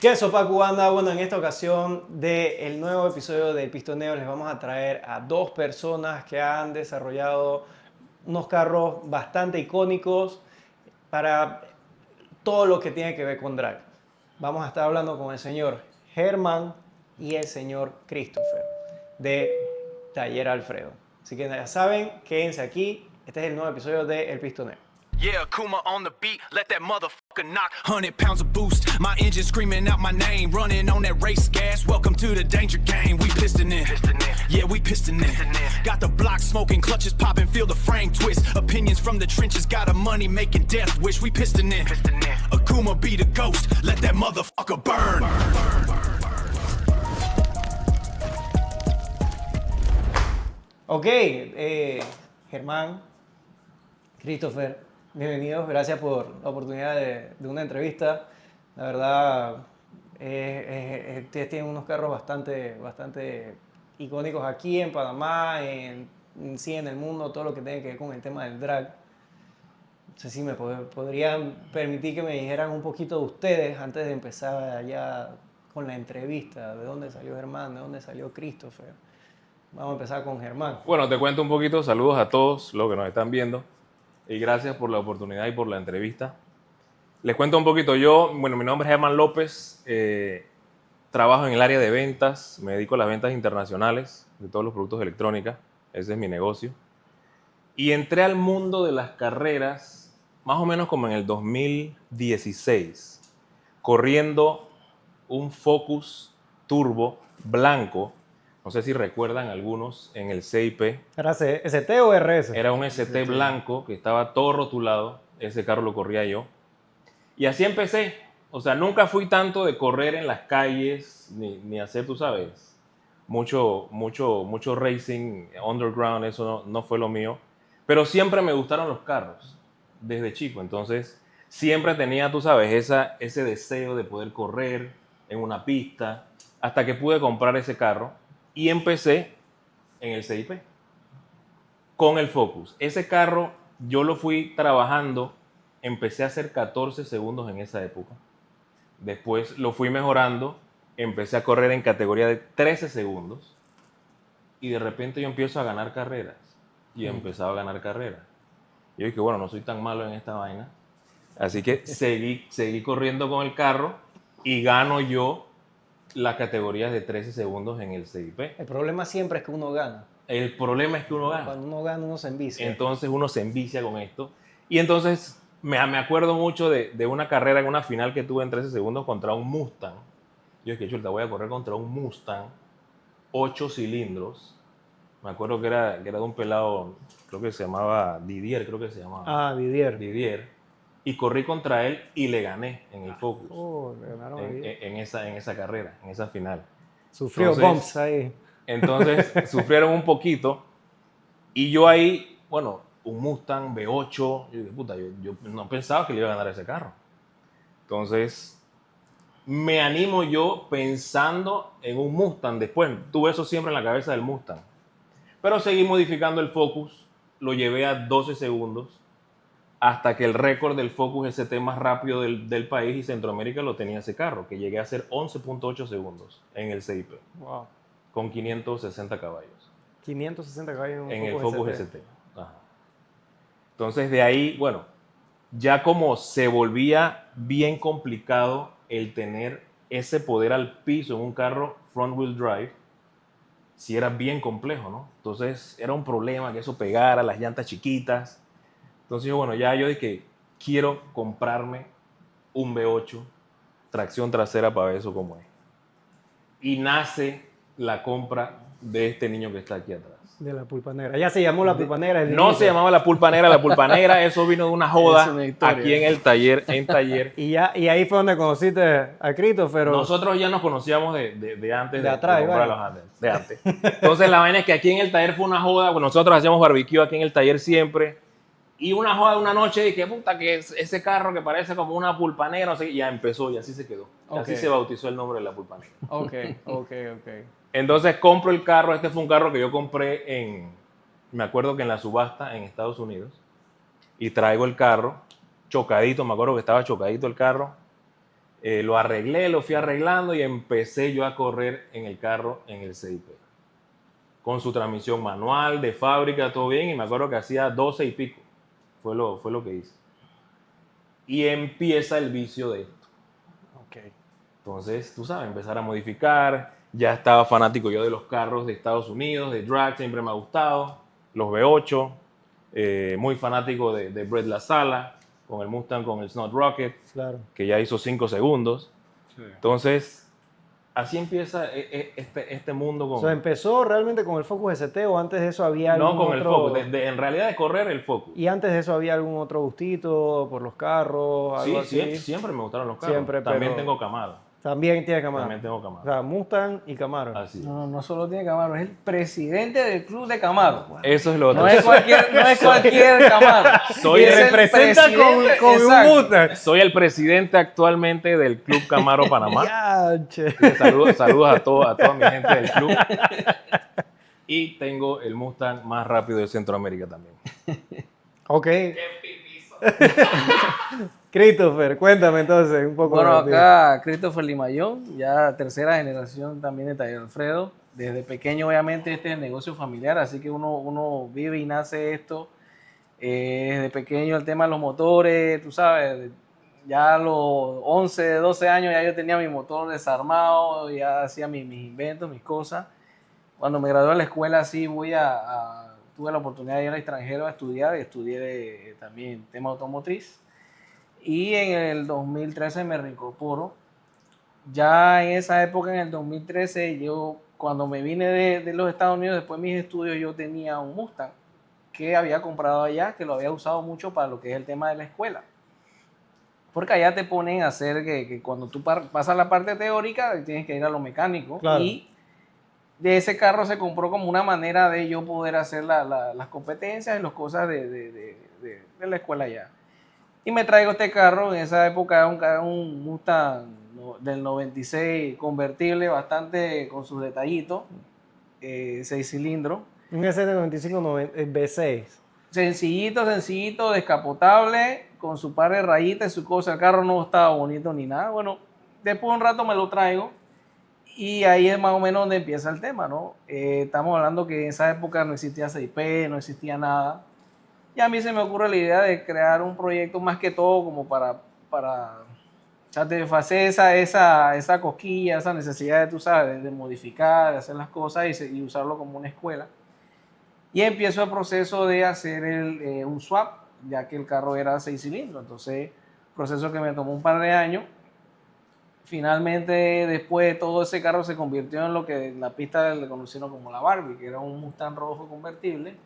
¿Qué sopa cubana? Bueno, en esta ocasión del nuevo episodio del Pistoneo les vamos a traer a dos personas que han desarrollado unos carros bastante icónicos para todo lo que tiene que ver con drag. Vamos a estar hablando con el señor Germán y el señor Christopher de Taller Alfredo. Así que ya saben, quédense aquí. Este es el nuevo episodio de El Pistoneo. Yeah, Kuma on the beat, let that motherfucker knock. 100 pounds of boost, my engine screaming out my name. Running on that race gas, welcome to the danger game. We piston in, yeah, we piston in. Got the block smoking, clutches popping, feel the frame twist. Opinions from the trenches, got a money making death wish. We piston in, Akuma be the ghost, let that motherfucker burn. Ok, Germán, Christopher, bienvenidos, gracias por la oportunidad de una entrevista. La verdad, ustedes tienen unos carros bastante icónicos aquí en Panamá, sí en el mundo, todo lo que tiene que ver con el tema del drag. No sé si me podrían permitir que me dijeran un poquito de ustedes antes de empezar allá con la entrevista. ¿De dónde salió Germán? ¿De dónde salió Christopher? Vamos a empezar con Germán. Bueno, te cuento un poquito, saludos a todos los que nos están viendo y gracias por la oportunidad y por la entrevista. Les cuento un poquito, mi nombre es Germán López, trabajo en el área de ventas, me dedico a las ventas internacionales de todos los productos de electrónica, ese es mi negocio. Y entré al mundo de las carreras más o menos como en el 2016, corriendo un Focus Turbo blanco. No sé si recuerdan algunos en el CIP. ¿Era ST o RS? Era un ST blanco que estaba todo rotulado. Ese carro lo corría yo. Y así empecé. O sea, nunca fui tanto de correr en las calles ni hacer, tú sabes, mucho racing underground. Eso no fue lo mío. Pero siempre me gustaron los carros desde chico. Entonces, siempre tenía, tú sabes, ese deseo de poder correr en una pista hasta que pude comprar ese carro. Y empecé en el CIP con el Focus. Ese carro yo lo fui trabajando, empecé a hacer 14 segundos en esa época. Después lo fui mejorando, empecé a correr en categoría de 13 segundos y de repente yo empiezo a ganar carreras. Y empezaba a ganar carreras. Yo dije, bueno, no soy tan malo en esta vaina. Así que seguí corriendo con el carro y gano yo las categorías de 13 segundos en el CIP. El problema siempre es que uno gana. El problema es que uno gana. Cuando uno gana, uno se envicia. Entonces uno se envicia con esto. Y entonces me acuerdo mucho de una carrera en una final que tuve en 13 segundos contra un Mustang. Yo dije, chuta, voy a correr contra un Mustang 8 cilindros. Me acuerdo que era de un pelado, creo que se llamaba Didier, Didier. Y corrí contra él y le gané en el Focus. Le ganaron ahí. En esa carrera, en esa final. Sufrió bumps ahí. Entonces sufrieron un poquito. Y yo ahí, bueno, un Mustang V8. Yo dije, puta, yo no pensaba que le iba a ganar ese carro. Entonces me animo yo pensando en un Mustang. Después tuve eso siempre en la cabeza del Mustang. Pero seguí modificando el Focus. Lo llevé a 12 segundos. Hasta que el récord del Focus ST más rápido del país y Centroamérica lo tenía ese carro, que llegué a hacer 11.8 segundos en el CIP. Wow. Con 560 caballos. 560 caballos en el Focus ST. Ajá. Entonces de ahí, bueno, ya como se volvía bien complicado el tener ese poder al piso en un carro front wheel drive, sí era bien complejo, ¿no? Entonces era un problema que eso pegara, las llantas chiquitas. Entonces, bueno, yo dije, quiero comprarme un V8, tracción trasera para ver eso como es. Y nace la compra de este niño que está aquí atrás. De la Pulpa Negra. Ya se llamó la Pulpa Negra. No se llamaba la Pulpa Negra, eso vino de una joda aquí en el taller. Y ahí fue donde conociste a Christopher. Nosotros ya nos conocíamos de antes de atrás, de comprar los antes, de antes. Entonces la vaina es que aquí en el taller fue una joda, pues nosotros hacíamos barbecue aquí en el taller siempre. Y una joda de una noche dije, puta, que es ese carro que parece como una Pulpa Negra, no sé, y ya empezó y así se quedó. Okay. Así se bautizó el nombre de la Pulpa Negra. Ok. Entonces compro el carro, este fue un carro que yo compré me acuerdo que en la subasta en Estados Unidos, y traigo el carro chocadito, me acuerdo que estaba chocadito el carro, Lo arreglé, lo fui arreglando y empecé yo a correr en el carro en el CIP. Con su transmisión manual, de fábrica, todo bien. Y me acuerdo que hacía 12 y pico. Fue lo que hice. Y empieza el vicio de esto. Okay. Entonces, tú sabes, empezar a modificar. Ya estaba fanático yo de los carros de Estados Unidos, de drag, siempre me ha gustado. Los V8. Muy fanático de Brett LaSala, con el Mustang, con el Snot Rocket, Claro. que ya hizo 5 segundos. Sí. Entonces, así empieza este mundo con... O sea, ¿empezó realmente con el Focus ST o antes de eso había algún No con el otro... Focus, en realidad de correr el Focus. ¿Y antes de eso había algún otro gustito por los carros, algo Sí, así? siempre me gustaron los carros. Siempre, También pero- tengo Camaro. También tiene Camaro. También tengo O Camaro. sea, Mustang y Camaro. Así es. No solo tiene Camaro, es el presidente del club de Camaro. Pues. Eso es lo otro. No es cualquier Camaro. Soy Es el representa presidente, con un exacto. Mustang. Soy el presidente actualmente del Club Camaro Panamá. Ya, che. Saludos a toda mi gente del club. Y tengo el Mustang más rápido de Centroamérica también. Ok. Christopher, cuéntame entonces un poco. Bueno, de ti. acá Christopher Limayón, ya tercera generación también de Taller Alfredo. Desde pequeño, obviamente, este es el negocio familiar, así que uno vive y nace esto. Desde pequeño el tema de los motores, tú sabes, ya a los 11, 12 años ya yo tenía mi motor desarmado, ya hacía mis inventos, mis cosas. Cuando me gradué de la escuela, sí, tuve la oportunidad de ir al extranjero a estudiar, estudié también tema automotriz. Y en el 2013 me reincorporo. Ya en esa época, en el 2013, yo cuando me vine de los Estados Unidos, después de mis estudios, yo tenía un Mustang que había comprado allá, que lo había usado mucho para lo que es el tema de la escuela. Porque allá te ponen a hacer que cuando tú pasas la parte teórica, tienes que ir a lo mecánico. Claro. Y de ese carro se compró como una manera de yo poder hacer las competencias y las cosas de la escuela allá. Y me traigo este carro, en esa época era un Mustang del 96 convertible, bastante con sus detallitos, 6 cilindros. Un ST95 V6. Sencillito, descapotable, con su par de rayitas y su cosa. El carro no estaba bonito ni nada. Bueno, después de un rato me lo traigo y ahí es más o menos donde empieza el tema, ¿no? Estamos hablando que en esa época no existía 6P, no existía nada. Y a mí se me ocurre la idea de crear un proyecto más que todo como para satisfacer esa cosquilla, esa necesidad de, tú sabes, de modificar, de hacer las cosas y usarlo como una escuela. Y empiezo el proceso de hacer un swap, ya que el carro era 6 cilindros. Entonces, proceso que me tomó un par de años. Finalmente, después de todo ese carro se convirtió en lo que en la pista le conocieron como la Barbie, que era un Mustang rojo convertible.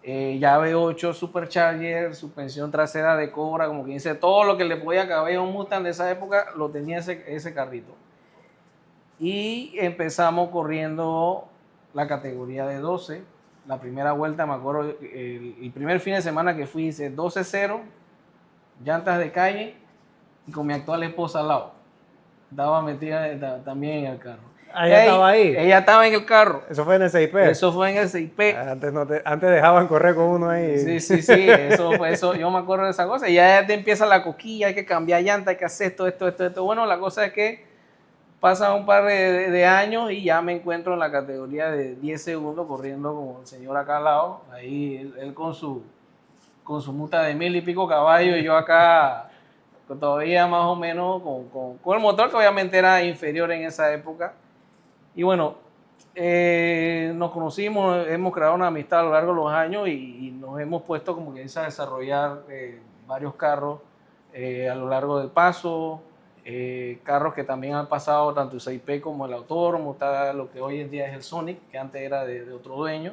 Llave 8 Supercharger, suspensión trasera de Cobra, como que dice, todo lo que le podía caber a un Mustang de esa época lo tenía ese carrito. Y empezamos corriendo la categoría de 12. La primera vuelta, me acuerdo, el primer fin de semana que fui, hice 12-0, llantas de calle y con mi actual esposa al lado. Estaba metida también en el carro. Ella estaba ahí. Ella estaba en el carro. Eso fue en el 6P. Eso fue en el 6P. Antes dejaban correr con uno ahí. Sí, eso fue eso. Yo me acuerdo de esa cosa. Y ya te empieza la coquilla, hay que cambiar llanta, hay que hacer esto. Bueno, la cosa es que pasan un par de años y ya me encuentro en la categoría de 10 segundos corriendo con el señor acá al lado. Ahí él con su muta de 1000 y pico caballos y yo acá todavía más o menos con el motor que obviamente era inferior en esa época. Y bueno, nos conocimos, hemos creado una amistad a lo largo de los años y nos hemos puesto como que a desarrollar varios carros a lo largo del paso, carros que también han pasado tanto el 6P como el Autódromo, está lo que hoy en día es el Sonic, que antes era de otro dueño,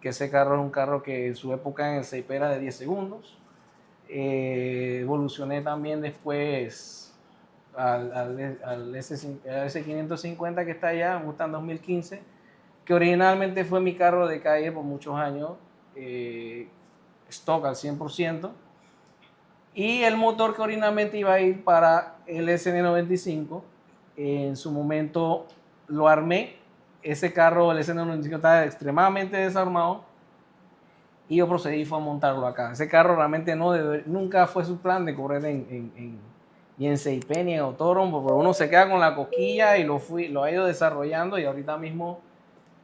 que ese carro es un carro que en su época en el 6P era de 10 segundos. Evolucioné también después al S550 que está allá, un Mustang 2015, que originalmente fue mi carro de calle por muchos años, stock al 100%, y el motor que originalmente iba a ir para el SN95, en su momento lo armé, ese carro, el SN95 estaba extremadamente desarmado, y yo procedí fue a montarlo acá. Ese carro realmente nunca fue su plan de correr en ni en Seipen, ni en Autoron, pero uno se queda con la cosquilla y lo ha ido desarrollando y ahorita mismo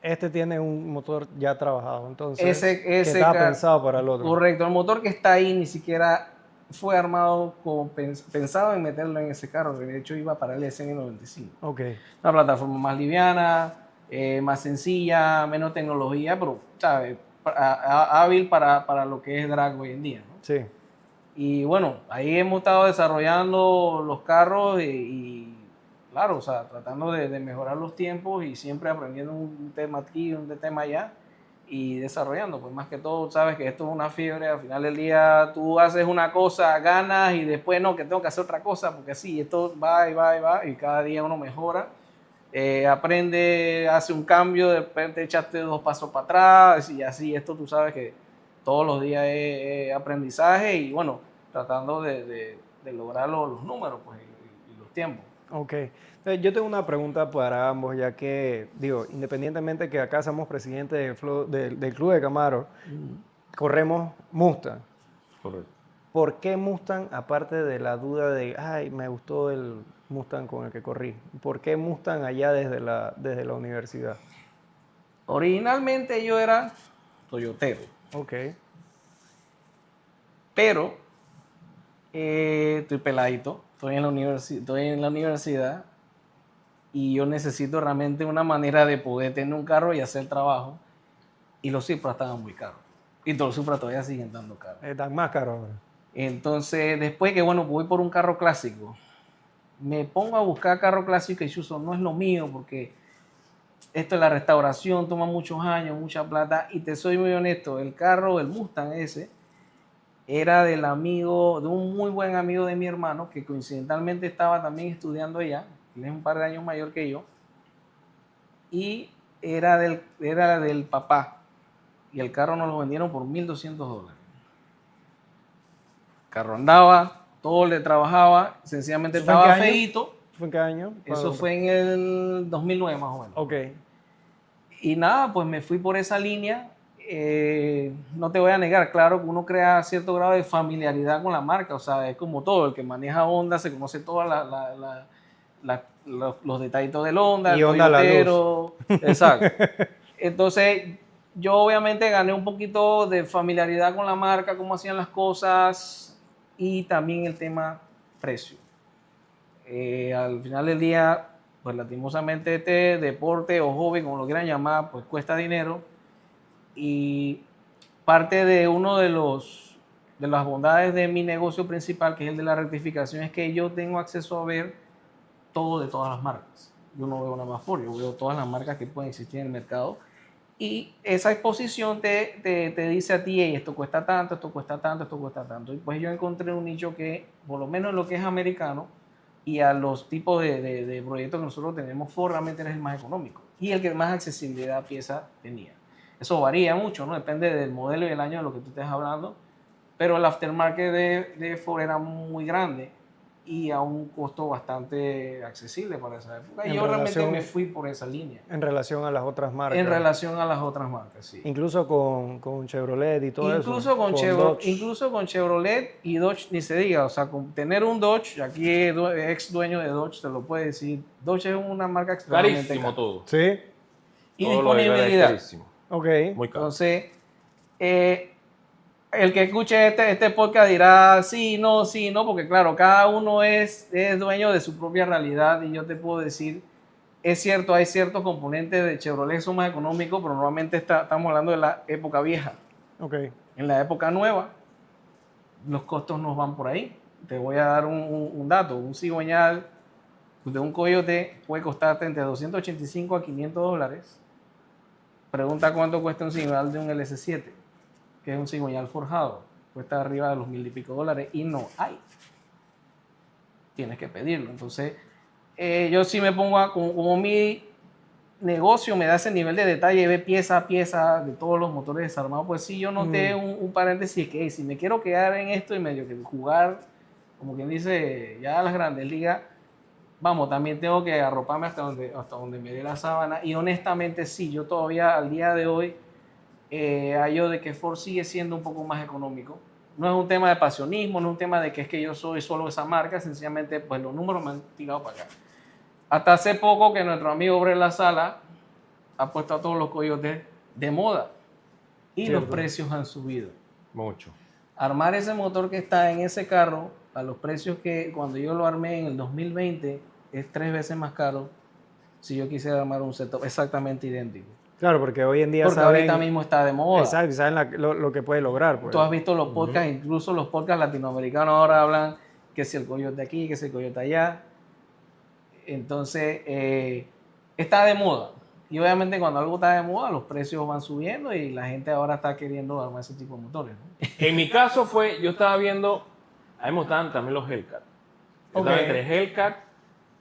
Este tiene un motor ya trabajado, entonces, ese, que ese estaba ca- pensado para el otro. correcto, el motor que está ahí ni siquiera fue armado como pensado en meterlo en ese carro, que de hecho iba para el SN95. Ok, Una plataforma más liviana, más sencilla, menos tecnología, pero, ¿sabes? Hábil para lo que es drag hoy en día, ¿no? sí. Y bueno, ahí hemos estado desarrollando los carros y claro, o sea, tratando de mejorar los tiempos y siempre aprendiendo un tema aquí, un tema allá y desarrollando. Pues más que todo, sabes que esto es una fiebre. Al final del día tú haces una cosa, ganas y después no, que tengo que hacer otra cosa, porque sí, esto va y va y va y cada día uno mejora. Aprende, hace un cambio, de repente echaste 2 pasos para atrás y así, esto tú sabes que todos los días es aprendizaje y bueno, tratando de lograr los números pues, y los tiempos. Ok. Yo tengo una pregunta para ambos, ya que, digo, independientemente que acá somos presidentes del Club de Camaro, corremos Mustang. Correcto. ¿Por qué Mustang, aparte de la duda de, ay, me gustó el Mustang con el que corrí? ¿Por qué Mustang allá desde la universidad? Originalmente yo era toyotero, Ok, pero estoy peladito, estoy en la universidad y yo necesito realmente una manera de poder tener un carro y hacer trabajo. Y los Supra estaban muy caros. Y los Supra todavía siguen dando caros. están más caros ahora. Entonces, después que, bueno, voy por un carro clásico, me pongo a buscar carro clásico y chuzo, no es lo mío porque esto es la restauración, toma muchos años, mucha plata. Y te soy muy honesto, el carro, el Mustang ese, era del amigo, de un muy buen amigo de mi hermano, que coincidentalmente estaba también estudiando allá, tiene un par de años mayor que yo, y era del papá. Y el carro nos lo vendieron por $1,200. El carro andaba, todo le trabajaba, sencillamente ¿Eso fue en qué estaba año? feíto. ¿Fue en qué año? Eso fue en el 2009 más o menos. Ok, Y nada, pues me fui por esa línea. No te voy a negar, claro que uno crea cierto grado de familiaridad con la marca, o sea, es como todo, el que maneja Honda se conoce todos los detallitos del Honda, Y el Honda la luz. toyotero, exacto. Entonces, yo obviamente gané un poquito de familiaridad con la marca, cómo hacían las cosas y también el tema precio. Al final del día, pues lastimosamente este deporte o hobby, como lo quieran llamar, pues cuesta dinero y parte de uno de las bondades de mi negocio principal, que es el de la rectificación, es que yo tengo acceso a ver todo de todas las marcas. Yo no veo nada más por, yo veo todas las marcas que pueden existir en el mercado y esa exposición te dice a ti, hey, esto cuesta tanto, esto cuesta tanto, esto cuesta tanto. Y pues yo encontré un nicho que, por lo menos en lo que es americano, y a los tipos de proyectos que nosotros tenemos, Ford realmente es el más económico y el que más accesibilidad a pieza tenía. Eso varía mucho, ¿no? Depende del modelo y el año de lo que tú estés hablando, pero el aftermarket de Ford era muy grande y a un costo bastante accesible para esa época. Y yo realmente me fui por esa línea. En relación a las otras marcas. En relación a las otras marcas, sí. Incluso con Chevrolet y todo Incluso eso. con Dodge. incluso con Chevrolet y Dodge ni se diga, o sea, con tener un Dodge, aquí ex dueño de Dodge te lo puede decir, Dodge es una marca extremadamente Carísimo cara. todo. Sí, Y Todo lo de Vera es disponibilidad. carísimo. ok. Muy caro. Entonces, el que escuche este podcast dirá sí, no, porque claro, cada uno es dueño de su propia realidad y yo te puedo decir, es cierto, hay ciertos componentes de Chevrolet que son más económicos, pero normalmente estamos hablando de la época vieja. Ok. En la época nueva, los costos no van por ahí. Te voy a dar un dato. Un cigüeñal de un Coyote puede costarte entre $285 a $500. Pregunta cuánto cuesta un cigüeñal de un LS7, que es un cigüeñal forjado. Cuesta arriba de los $1,000 y pico y no hay. Tienes que pedirlo. Entonces, yo sí me pongo como mi negocio me da ese nivel de detalle, ve pieza a pieza de todos los motores desarmados, pues sí, yo noté un paréntesis que si me quiero quedar en esto y medio que jugar, como quien dice, ya a las grandes ligas, vamos, también tengo que arroparme hasta donde me dé la sábana. Y honestamente sí, yo todavía al día de hoy hallo de que Ford sigue siendo un poco más económico no es un tema de pasionismo, no es un tema de que es que yo soy solo esa marca, sencillamente pues los números me han tirado para acá. Hasta hace poco que nuestro amigo Bre La Sala ha puesto a todos los coyotes de moda y los Cierto. precios han subido. Mucho. Armar ese motor que está en ese carro a los precios que cuando yo lo armé en el 2020 es 3 veces más caro si yo quisiera armar un setup exactamente idéntico. Claro, porque hoy en día Porque saben... ahorita mismo está de moda. Exacto, saben lo que puede lograr. Pues. Tú has visto los podcasts, incluso los podcasts latinoamericanos ahora hablan que si el coyote aquí, que si el coyote allá. Entonces, está de moda. Y obviamente cuando algo está de moda, los precios van subiendo y la gente ahora está queriendo armar ese tipo de motores, ¿no? En mi caso yo estaba viendo, a mí me gustaban también los Hellcat. Estaba Ok. entre Hellcat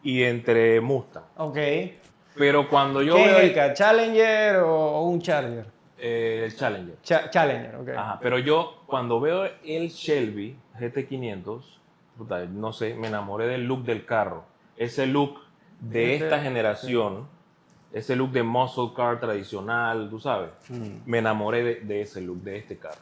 y entre Mustang. Ok. Pero cuando yo ¿Qué veo es Hellcat? ¿Challenger o un Charger? el Challenger. Challenger, ok. Ajá, pero yo cuando veo el Shelby GT500, puta, no sé, me enamoré del look del carro. Ese look de esta generación, ese look de muscle car tradicional, tú sabes. Me enamoré de ese look, de este carro.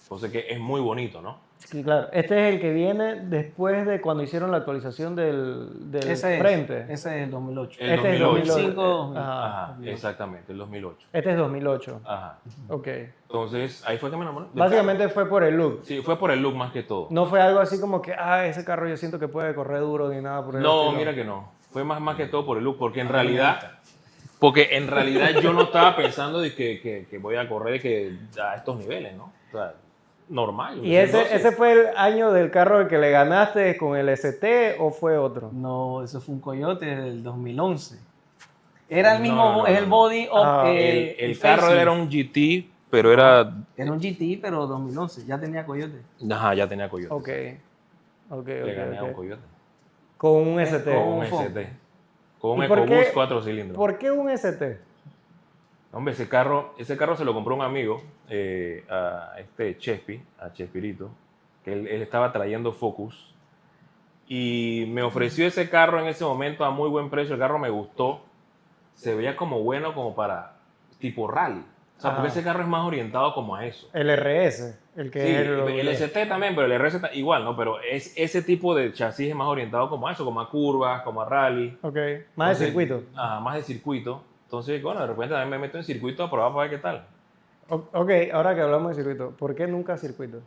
Entonces que es muy bonito, ¿no? Sí, claro. Este es el que viene después de cuando hicieron la actualización del Ese frente. Ese es el 2008. El Este es 2008. 2005, 2000. Ajá. Ajá, exactamente, el 2008. Este es 2008. Ajoré. Ok. Entonces ahí fue que me enamoré. del Básicamente fue por el look. carro. Sí, fue por el look más que todo. No fue algo así como que, ese carro yo siento que puede correr duro ni nada por el No, estilo. mira que no. Fue más que todo por el look, porque en realidad yo no estaba pensando de que voy a correr a estos niveles, ¿no? O sea, normal. ¿Y ese fue el año del carro el que le ganaste con el ST o fue otro? No, eso fue un coyote del 2011. Era el mismo, No, es el body of El carro era un GT, pero era... Era un GT, pero 2011, ya tenía coyote. Ajá, ya tenía coyote. Ok. Le gané a un coyote. Con un ST. Con un un Ford. ST. Con un ¿Y por EcoBoost qué- 4 cilindros. ¿Por qué un ST? Hombre, ese carro se lo compró un amigo, a Chespirito, que él estaba trayendo Focus. Y me ofreció ese carro en ese momento a muy buen precio. El carro me gustó. Se veía como bueno como para tipo rally. O sea, porque Ajá. ese carro es más orientado como a eso. El RS, el que Sí, es el ST también, pero el RS igual, ¿no? Pero es ese tipo de chasis es más orientado como a eso, como a curvas, como a rally. Ok, más de Entonces, circuito. Ajá, más de circuito. Entonces, bueno, de repente también me meto en circuito a probar para ver qué tal. Ok, ahora que hablamos de circuito, ¿por qué nunca circuito?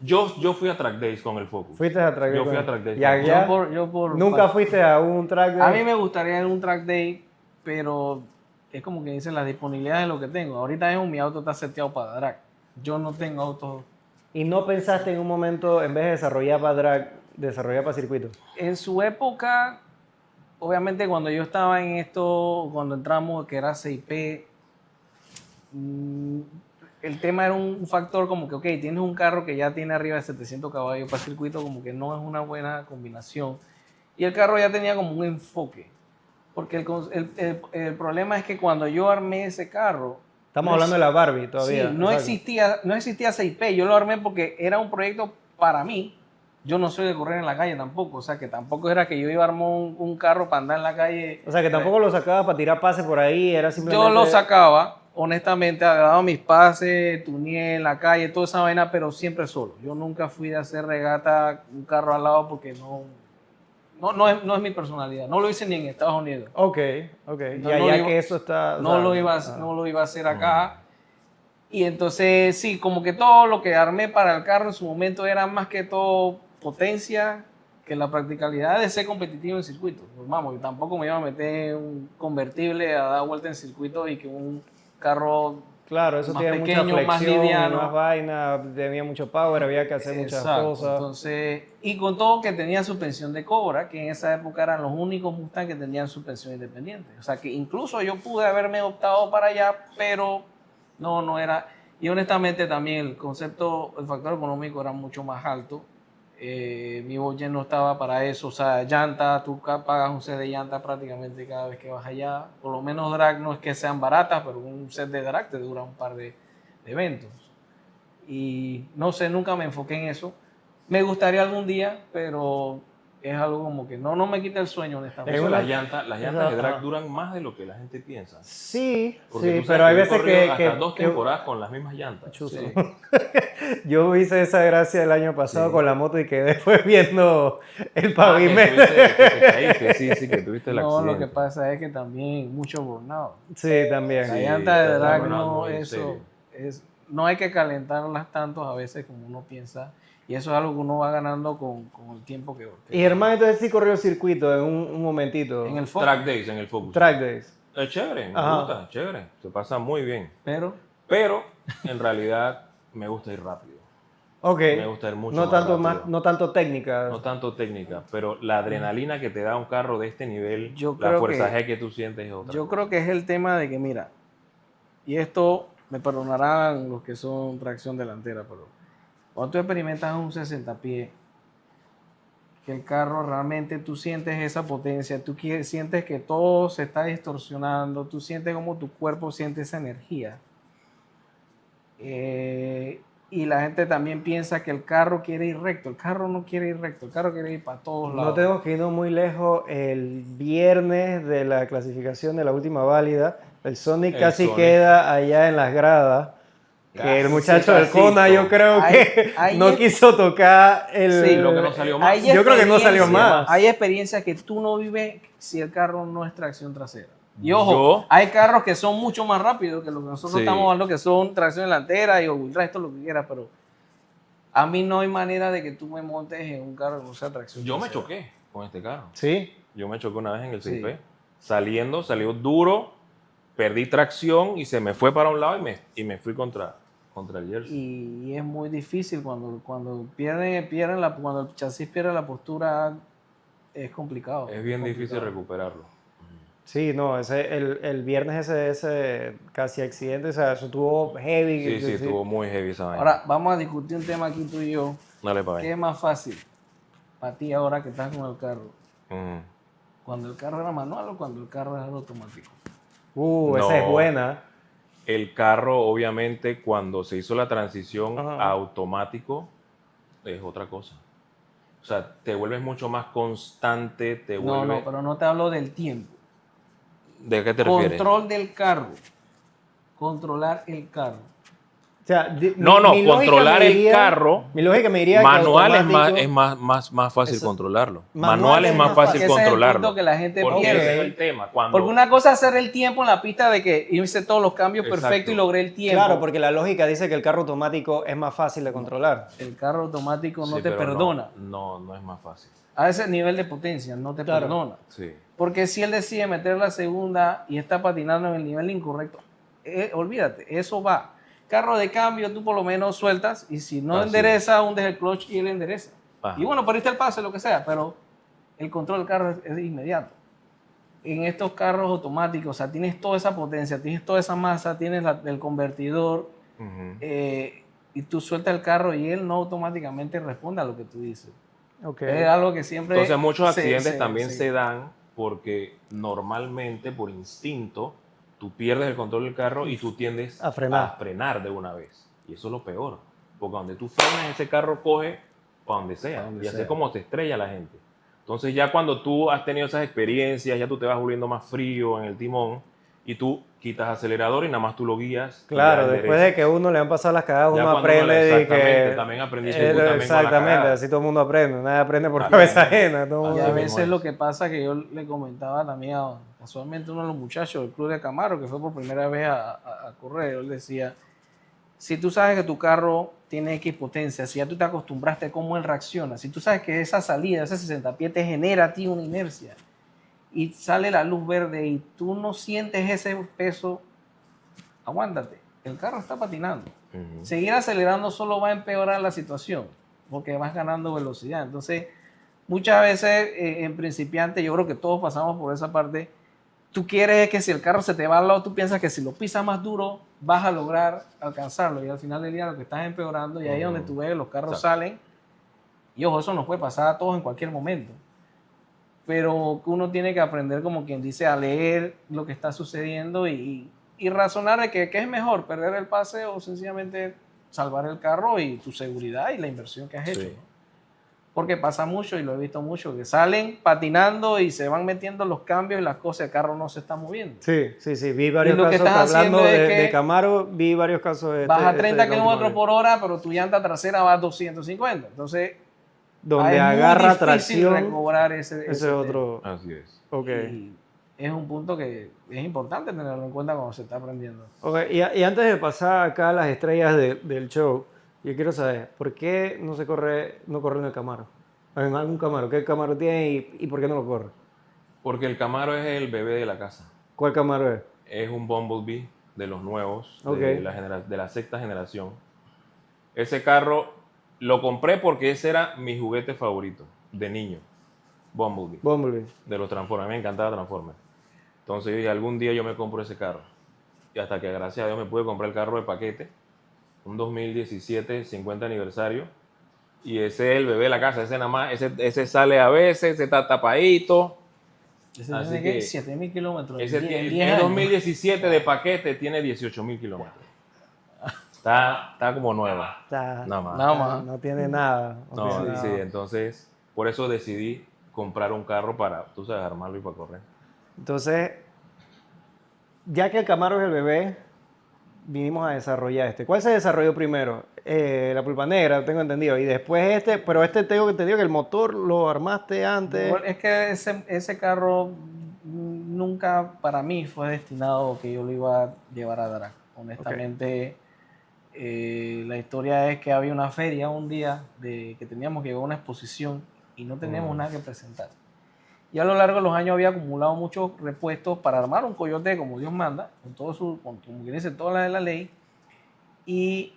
Yo fui a Track Days con el Focus. Fuiste a track day. Yo fui con- a track day. Y allá, Yo por nunca fuiste a un track day. A mí me gustaría en un track day, pero es como que dicen la disponibilidad de lo que tengo. Ahorita mismo mi auto está seteado para drag. Yo no tengo auto. Y no pensaste en un momento, en vez de desarrollar para drag, desarrollar para circuito. En su época, obviamente cuando yo estaba en esto, cuando entramos, que era CIP, el tema era un factor como que, ok, tienes un carro que ya tiene arriba de 700 caballos para circuito, como que no es una buena combinación. Y el carro ya tenía como un enfoque. Porque el problema es que cuando yo armé ese carro... Estamos no hablando de la Barbie Sí, todavía. no exacto. existía CIP. Yo lo armé porque era un proyecto para mí. Yo no soy de correr en la calle tampoco. O sea, que tampoco era que yo iba a armar un carro para andar en la calle. O sea, que tampoco lo sacabas para tirar pases por ahí, era simplemente... Yo lo sacaba, honestamente, agarraba mis pases, tuneé en la calle, toda esa vaina, pero siempre solo. Yo nunca fui de hacer regata, un carro al lado, porque no es mi personalidad. No lo hice ni en Estados Unidos. Ok. Y No, allá no lo iba- que eso está... o No sea, lo iba a hacer acá. Y entonces, sí, como que todo lo que armé para el carro en su momento era más que todo potencia que la practicalidad de ser competitivo en circuito. Pues, vamos, yo tampoco me iba a meter en un convertible a dar vuelta en circuito y que un carro Claro, eso más tiene pequeño, mucha más flexión, liviano. más vaina, tenía mucho power, había que hacer muchas Exacto. cosas. Entonces, y con todo que tenía suspensión de Cobra, que en esa época eran los únicos Mustang que tenían suspensión independiente. O sea que incluso yo pude haberme optado para allá, pero no era. Y honestamente también el factor económico era mucho más alto. Mi budget no estaba para eso. O sea, llanta, tú pagas un set de llanta prácticamente cada vez que vas allá. Por lo menos drag no es que sean baratas, pero un set de drag te dura un par de eventos. Y no sé, nunca me enfoqué en eso. Me gustaría algún día, pero es algo como que no me quita el sueño, honestamente. Eso, una- las llantas de drag duran más de lo que la gente piensa. Sí, Porque sí, tú sabes pero hay que yo he veces corrido que... hasta 2 temporadas con las mismas llantas. Chuzo. Sí. Yo hice esa gracia el año pasado Sí. con la moto y quedé después viendo el Que pavimento. te caíste, sí, que tuviste el No, accidente. lo que pasa es que también mucho burnout. Sí, también. La Sí, llanta de está drag burnout no, muy en eso serio. no hay que calentarlas tanto a veces como uno piensa. Y eso es algo que uno va ganando con el tiempo que Y Germán entonces sí corrió el circuito en un momentito. en el foco. Track Days en el Focus. Track Days. Es chévere, me Ajá. gusta, chévere. Se pasa muy bien. Pero Pero en realidad me gusta ir rápido. Ok. Me gusta ir mucho no más tanto rápido. no tanto técnica. No tanto técnica, pero la adrenalina que te da un carro de este nivel, Yo la creo fuerza que- G que tú sientes es otra. yo creo que es el tema de que, mira, y esto me perdonarán los que son tracción delantera, pero cuando tú experimentas un 60 pies, que el carro realmente tú sientes esa potencia, sientes que todo se está distorsionando, tú sientes como tu cuerpo siente esa energía. Y la gente también piensa que el carro quiere ir recto. El carro no quiere ir recto, el carro quiere ir para todos lados. No tenemos que irnos muy lejos. El viernes de la clasificación de la última válida, el Sonic El casi Sonic. queda allá en las gradas. Que el Casi, muchacho del casito. Kona yo creo que Ahí no es- quiso tocar el... Sí, lo que no salió más. Hay Yo creo que no salió experiencias- más. Hay experiencias que tú no vives si el carro no es tracción trasera. Y ojo, Yo- hay carros que son mucho más rápidos que lo que nosotros Sí. estamos hablando, que son tracción delantera y wheel drive, esto lo que quieras, pero a mí no hay manera de que tú me montes en un carro que no sea tracción Yo me trasera. choqué con este carro. Sí. Yo me choqué una vez en el Sí. 6P. Salió duro, perdí tracción y se me fue para un lado y me fui contra el Jersey. Y es muy difícil cuando cuando el chasis pierde la postura, es complicado. Es bien difícil complicado. recuperarlo. Sí, no, el viernes ese casi accidente, o sea, eso estuvo heavy. Sí, estuvo muy heavy esa vaina. Ahora vamos a discutir un tema aquí tú y yo. Dale para ¿Qué allá. es más fácil para ti ahora que estás con el carro? Ujú. ¿Cuando el carro era manual o cuando el carro era automático? Esa es No. buena. El carro, obviamente, cuando se hizo la transición Ajá. a automático, es otra cosa. O sea, te vuelves mucho más constante, te No, vuelves... pero no te hablo del tiempo. ¿De qué te refieres? Control del carro. Controlar el carro. O sea, No, mi lógica controlar me el diría- carro, Mi lógica me diría que manual automático- es más fácil Eso- controlarlo. Manual Manual es es más más fácil Ese es el controlarlo. punto que la gente Porque piensa. ese es el tema. Cuando, Porque una cosa es hacer el tiempo en la pista de que hice todos los cambios Exacto. perfectos y logré el tiempo. Claro, porque la lógica dice que el carro automático es más fácil de controlar. el carro automático no Sí, te pero perdona. No es más fácil. A ese nivel de potencia no te Claro. perdona. Sí. Porque si él decide meter la segunda y está patinando en el nivel incorrecto, olvídate, eso va. Carro de cambio, tú por lo menos sueltas y si no Así endereza, hundes el clutch y él endereza. Ajá. Y bueno, perdiste el pase, lo que sea, pero el control del carro es inmediato. En estos carros automáticos, o sea, tienes toda esa potencia, tienes toda esa masa, tienes el convertidor Ujú. y tú sueltas el carro y él no automáticamente responde a lo que tú dices. Okay. Es algo que siempre... Entonces muchos se- accidentes se- también se- se dan porque normalmente por instinto tú pierdes el control del carro y tú tiendes A frenar. frenar de una vez. Y eso es lo peor. Porque donde tú frenas, ese carro coge para donde sea. donde Y así sea. es como te estrella la gente. Entonces ya cuando tú has tenido esas experiencias, ya tú te vas volviendo más frío en el timón y tú quitas acelerador y nada más tú lo guías. y Claro, ya después enderezas. de que uno le han pasado las cagadas, Ya uno cuando aprende uno de exactamente, que... también aprendiste tú también con la exactamente, cagada. así todo el mundo aprende. Nadie aprende por También. cabeza ajena. todo el Y mundo- a Así veces mismo es. lo que pasa que yo le comentaba también casualmente uno de los muchachos del club de Camaro que fue por primera vez a correr, él decía, si tú sabes que tu carro tiene X potencia, si ya tú te acostumbraste a cómo él reacciona, si tú sabes que esa salida, ese 60 pies te genera a ti una inercia y sale la luz verde y tú no sientes ese peso, aguántate, el carro está patinando. Ujú. Seguir acelerando solo va a empeorar la situación porque vas ganando velocidad. Entonces, muchas veces en principiante, yo creo que todos pasamos por esa parte. Tú quieres que si el carro se te va al lado, tú piensas que si lo pisas más duro vas a lograr alcanzarlo. Y al final del día lo que estás empeorando, y ahí es donde tú ves los carros Exacto. salen. Y ojo, eso nos puede pasar a todos en cualquier momento. Pero uno tiene que aprender, como quien dice, a leer lo que está sucediendo y razonar de que es mejor, perder el pase o sencillamente salvar el carro y tu seguridad y la inversión que has hecho. Sí. ¿no? porque pasa mucho y lo he visto mucho, que salen patinando y se van metiendo los cambios y las cosas, el carro no se está moviendo. Sí, sí, sí, vi varios lo que casos, estás hablando haciendo es de que Camaro, vi varios casos de vas a 30 la última kilómetros vez. por hora, pero tu llanta trasera va a 250. Entonces, Donde es muy agarra difícil tracción, recobrar ese ese tema. otro, Así es. ok. Y es un punto que es importante tenerlo en cuenta cuando se está aprendiendo. Ok, y antes de pasar acá a las estrellas del show, yo quiero saber, ¿por qué no corre en el Camaro? En algún Camaro, ¿qué Camaro tiene y por qué no lo corre? Porque el Camaro es el bebé de la casa. ¿Cuál Camaro es? Es un Bumblebee de los nuevos, Ok. de la sexta generación. Ese carro lo compré porque ese era mi juguete favorito de niño. Bumblebee, Bumblebee. de los Transformers. Me encantaba Transformers. Entonces yo dije, algún día yo me compro ese carro. Y hasta que gracias a Dios me pude comprar el carro de paquete. Un 2017, 50 aniversario. Y ese es el bebé de la casa. Ese nada más, ese sale a veces, ese está tapadito. Ese Así tiene que 7.000 kilómetros. Ese en 10 el años. 2017 de paquete tiene 18.000 kilómetros. Está como nueva. Nada más. Nada más. No tiene nada. No No, tiene sí, nada. entonces por eso decidí comprar un carro para, tú sabes, armarlo y para correr. Entonces, ya que el Camaro es el bebé, vinimos a desarrollar este. ¿Cuál se desarrolló primero? La pulpa negra, tengo entendido. Y después este, pero este tengo entendido que el motor lo armaste antes. Bueno, es que ese carro nunca para mí fue destinado que yo lo iba a llevar a drag. Honestamente, la historia es que había una feria un día que teníamos que llevar a una exposición y no teníamos nada que presentar. Y a lo largo de los años había acumulado muchos repuestos para armar un coyote como Dios manda, con todo como quien dice, toda la de la ley. Y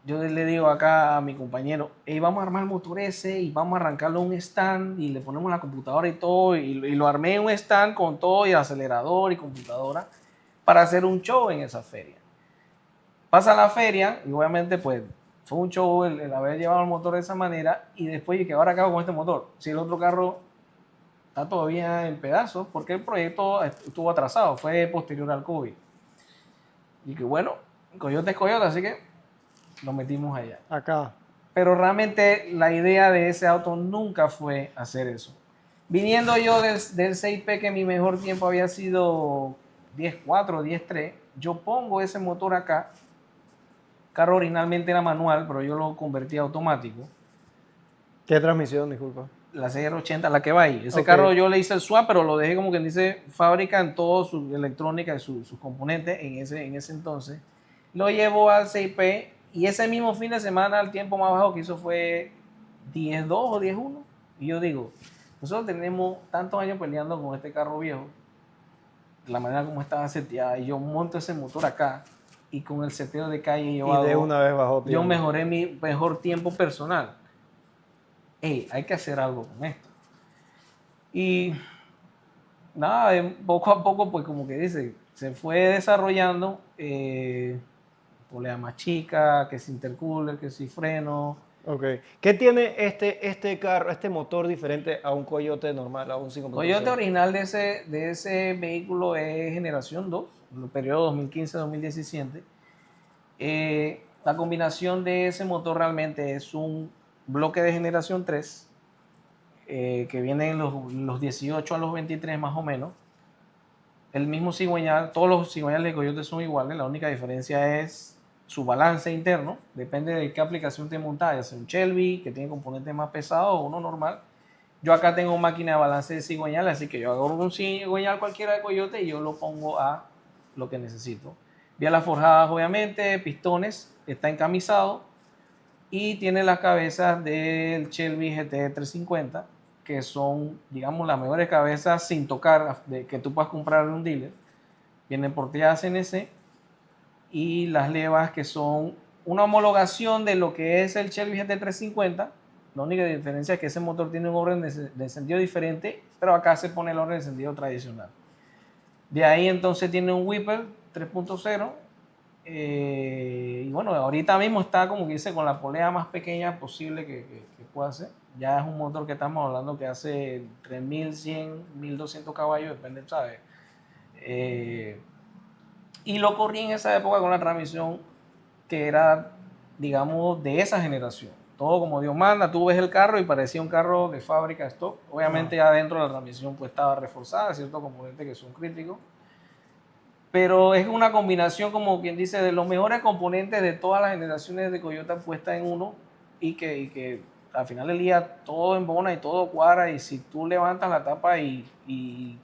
yo le digo acá a mi compañero, hey, vamos a armar el motor ese y vamos a arrancarlo a un stand y le ponemos la computadora y todo. Y lo armé en un stand con todo y acelerador y computadora para hacer un show en esa feria. Pasa la feria y obviamente pues fue un show el haber llevado el motor de esa manera y después dije, ahora acabo con este motor. Si el otro carro está todavía en pedazos porque el proyecto estuvo atrasado, fue posterior al COVID. Y que bueno, coyote es coyote, así que nos metimos allá. Acá. Pero realmente la idea de ese auto nunca fue hacer eso. Viniendo yo del 6P, que mi mejor tiempo había sido 10.4, 10.3, yo pongo ese motor acá. El carro originalmente era manual, pero yo lo convertí a automático. ¿Qué transmisión, disculpa? La CR80, la que va ahí. Ese Ok. carro yo le hice el swap, pero lo dejé como quien dice fábrica en toda su electrónica y sus componentes en ese entonces. Lo llevo al 6P y ese mismo fin de semana el tiempo más bajo que hizo fue 10.2 o 10.1. Y yo digo, nosotros tenemos tantos años peleando con este carro viejo, de la manera como estaba seteada, y yo monto ese motor acá y con el seteo de calle yo Y de una vez bajó. yo mejoré mi mejor tiempo personal. Hey, hay que hacer algo con esto. Y nada, poco a poco, pues como que dice, se fue desarrollando, polea más chica, que si intercooler, que si freno. Ok. ¿Qué tiene este carro, este motor diferente a un Coyote normal, a un 5.0? Coyote original de ese vehículo es generación 2, el periodo 2015-2017. La combinación de ese motor realmente es un bloque de generación 3, que viene en los 18 a los 23 más o menos. El mismo cigüeñal, todos los cigüeñales de Coyote son iguales, la única diferencia es su balance interno, depende de qué aplicación te montas, ya sea un Shelby que tiene componentes más pesados o uno normal. Yo acá tengo máquina de balance de cigüeñal, así que yo agarro un cigüeñal cualquiera de Coyote y yo lo pongo a lo que necesito. Bielas forjadas obviamente, pistones, está encamisado y tiene las cabezas del Shelby GT 350, que son, digamos, las mejores cabezas sin tocar, que tú puedas comprar en un dealer. Vienen porteadas CNC y las levas que son una homologación de lo que es el Shelby GT 350. La única diferencia es que ese motor tiene un orden de encendido diferente, pero acá se pone el orden de encendido tradicional. De ahí entonces tiene un Whipper 3.0. Y bueno, ahorita mismo está como que dice con la polea más pequeña posible que pueda hacer. Ya es un motor que estamos hablando que hace entre 1100, 1200 caballos, depende, ¿sabes? Y lo corrí en esa época con la transmisión que era, digamos, de esa generación. todo como Dios manda. Tú ves el carro y parecía un carro de fábrica stock. Obviamente adentro de la transmisión pues estaba reforzada, ciertos componentes que son críticos. Pero es una combinación, como quien dice, de los mejores componentes de todas las generaciones de Toyota puesta en uno y que al final del día todo embona y todo cuadra, y si tú levantas la tapa y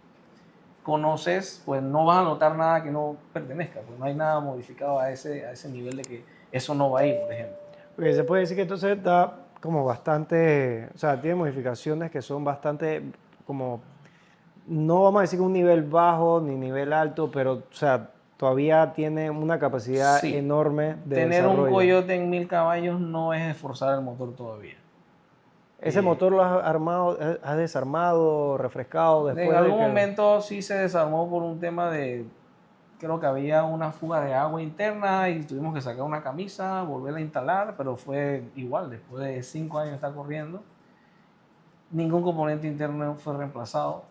conoces, pues no vas a notar nada que no pertenezca, pues no hay nada modificado a ese nivel de que eso no va a ir, por ejemplo. Porque se puede decir que entonces da como bastante, o sea, tiene modificaciones que son bastante como, no vamos a decir que un nivel bajo ni nivel alto, pero, o sea, todavía tiene una capacidad Sí. enorme de Tener un desarrollo. Coyote en 1000 caballos no es esforzar el motor todavía. ¿Ese motor lo has armado, has desarmado, refrescado después En de algún que- momento sí se desarmó por un tema de, creo que había una fuga de agua interna y tuvimos que sacar una camisa, volverla a instalar, pero fue igual, después de 5 años de estar corriendo, ningún componente interno fue reemplazado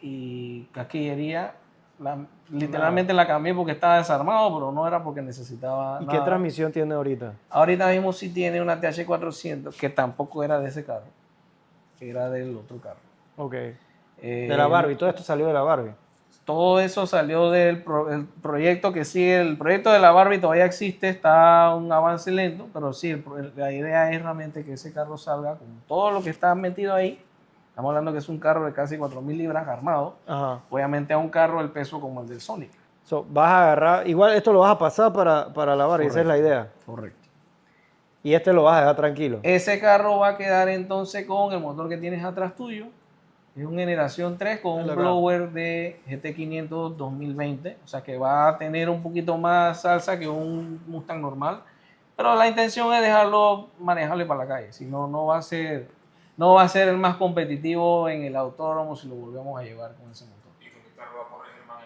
y casquillería, literalmente la cambié porque estaba desarmado, pero no era porque necesitaba ¿Y qué nada. transmisión tiene ahorita? Ahorita mismo sí tiene una TH400 que tampoco era de ese carro, era del otro carro. Ok. De la Barbie, todo esto salió de la Barbie. Todo eso salió del el proyecto que sigue. El proyecto de la Barbie todavía existe, está un avance lento, pero sí, la idea es realmente que ese carro salga con todo lo que está metido ahí. Estamos hablando que es un carro de casi 4000 libras armado. Ajá. Obviamente a un carro el peso como el del Sonic. So, vas a agarrar, igual esto lo vas a pasar para la Barbie, esa es la idea. Correcto. Y este lo vas a dejar tranquilo. Ese carro va a quedar entonces con el motor que tienes atrás tuyo. Es una generación 3 con un Acá. blower de GT500 2020. O sea que va a tener un poquito más salsa que un Mustang normal. Pero la intención es dejarlo manejable para la calle. Si no, no va a ser el más competitivo en el autódromo si lo volvemos a llevar con ese motor. ¿Y con qué carro va a correr Germán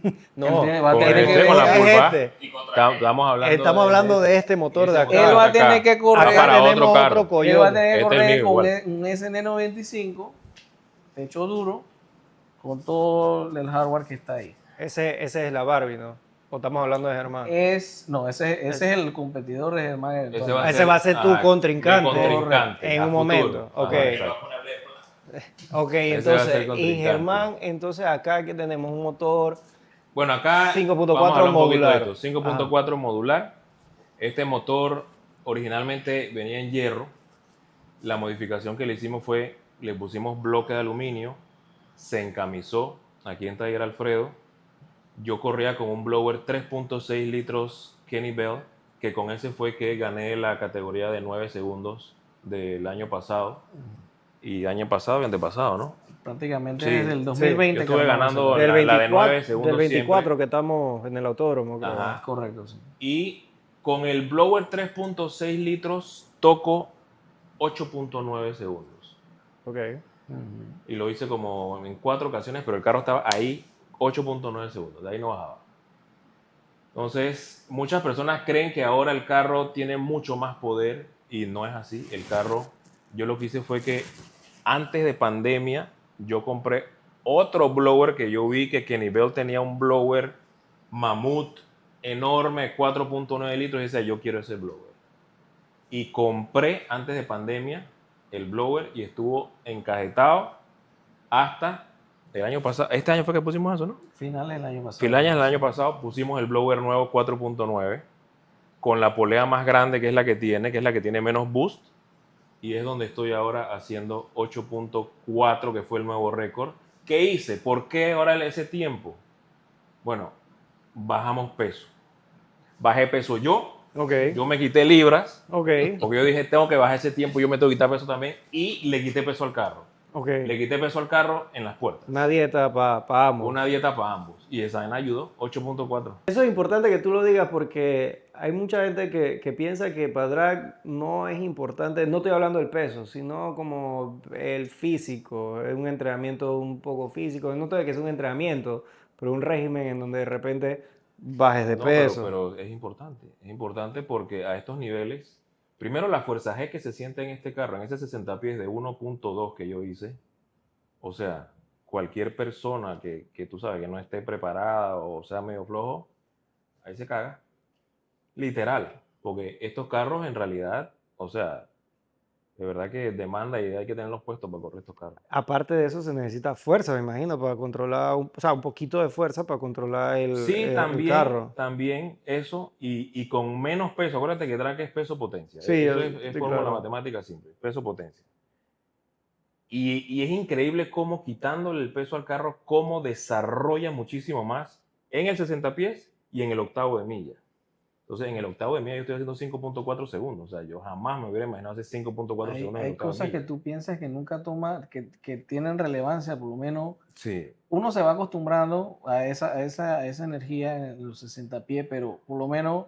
entonces? No, Va a Con tener este, que con la es pulpa. este. Estamos hablando de este motor de ese acá. motor Él va a acá. tener que correr. Va para Acá otro tenemos carro. otro Él va a Coyote. tener que Este es el correr mío con igual. un SN95, techo duro, con todo el hardware que está ahí. Ese es la Barbie, ¿no? O estamos hablando de Germán. Ese es el competidor de Germán. en el Ese torneo. Ese va a ser tu contrincante. contrincante En a un futuro. momento. Ok. Ajá, exacto. Ok, Ese va a ser entonces, y contrincante. Germán, entonces acá que tenemos un motor. Bueno, acá 5.4 vamos a hablar un poquito de modular. esto. 5.4 modular. Este motor originalmente venía en hierro. La modificación que le hicimos fue, le pusimos bloque de aluminio, se encamisó aquí en Taller Alfredo. Yo corría con un blower 3.6 litros Kenny Bell, que con ese fue que gané la categoría de 9 segundos del año pasado. Y año pasado y antepasado, ¿no? Prácticamente Sí, desde el sí, 2020. yo estuve que armamos ganando ese Del la de 9 24, segundos del 24 siempre. que estamos en el autódromo. Creo. Ajá. carro. Correcto, sí. Y con el blower 3.6 litros toco 8.9 segundos. Ok. Y lo hice como en 4 ocasiones, pero el carro estaba ahí 8.9 segundos, de ahí no bajaba. Entonces, muchas personas creen que ahora el carro tiene mucho más poder y no es así. El carro, yo lo que hice fue que antes de pandemia, yo compré otro blower que yo vi que Kenny Bell tenía un blower mamut enorme, 4.9 litros, y decía, yo quiero ese blower. Y compré antes de pandemia el blower y estuvo encajetado hasta el año pasado. Este año fue que pusimos eso, ¿no? Finales del año pasado. Finales del año pasado pusimos el blower nuevo 4.9 con la polea más grande, que es la que tiene menos boost, y es donde estoy ahora haciendo 8.4, que fue el nuevo récord. ¿Qué hice? ¿Por qué ahora ese tiempo? Bueno, bajamos peso. Bajé peso yo Ok. me quité libras, Ok. porque yo dije, tengo que bajar ese tiempo, yo me tengo que quitar peso también, y le quité peso al carro. Ok. Le quité peso al carro en las puertas. Una dieta para ambos. Una dieta para ambos. Y esa me ayudó, 8.4. Eso es importante que tú lo digas porque hay mucha gente que piensa que para drag no es importante, no estoy hablando del peso, sino como el físico, es un entrenamiento un poco físico, no todo que es un entrenamiento, pero un régimen en donde de repente bajes de No, peso. pero es importante porque a estos niveles, primero la fuerza G que se siente en este carro, en ese 60 pies de 1.2 que yo hice, o sea, cualquier persona que tú sabes que no esté preparada o sea medio flojo, ahí se caga. Literal, porque estos carros en realidad O sea, de verdad que demanda y hay que tenerlos puestos para correr estos carros. Aparte de eso, se necesita fuerza, me imagino, para controlar, o sea, un poquito de fuerza para controlar Sí, el carro. también eso y con menos peso. Acuérdate que drag es peso-potencia. Sí, Eso es sí, fórmula claro. matemática simple, peso-potencia. Y es increíble cómo quitándole el peso al carro, cómo desarrolla muchísimo más en el 60 pies y en el octavo de milla. Entonces, en el octavo de milla yo estoy haciendo 5.4 segundos. O sea, yo jamás me hubiera imaginado hacer 5.4 Hay, segundos en el hay octavo de cosas que milla. tú piensas que nunca toma, que tienen relevancia, por lo menos Sí, uno se va acostumbrando a esa energía en los 60 pies, pero por lo menos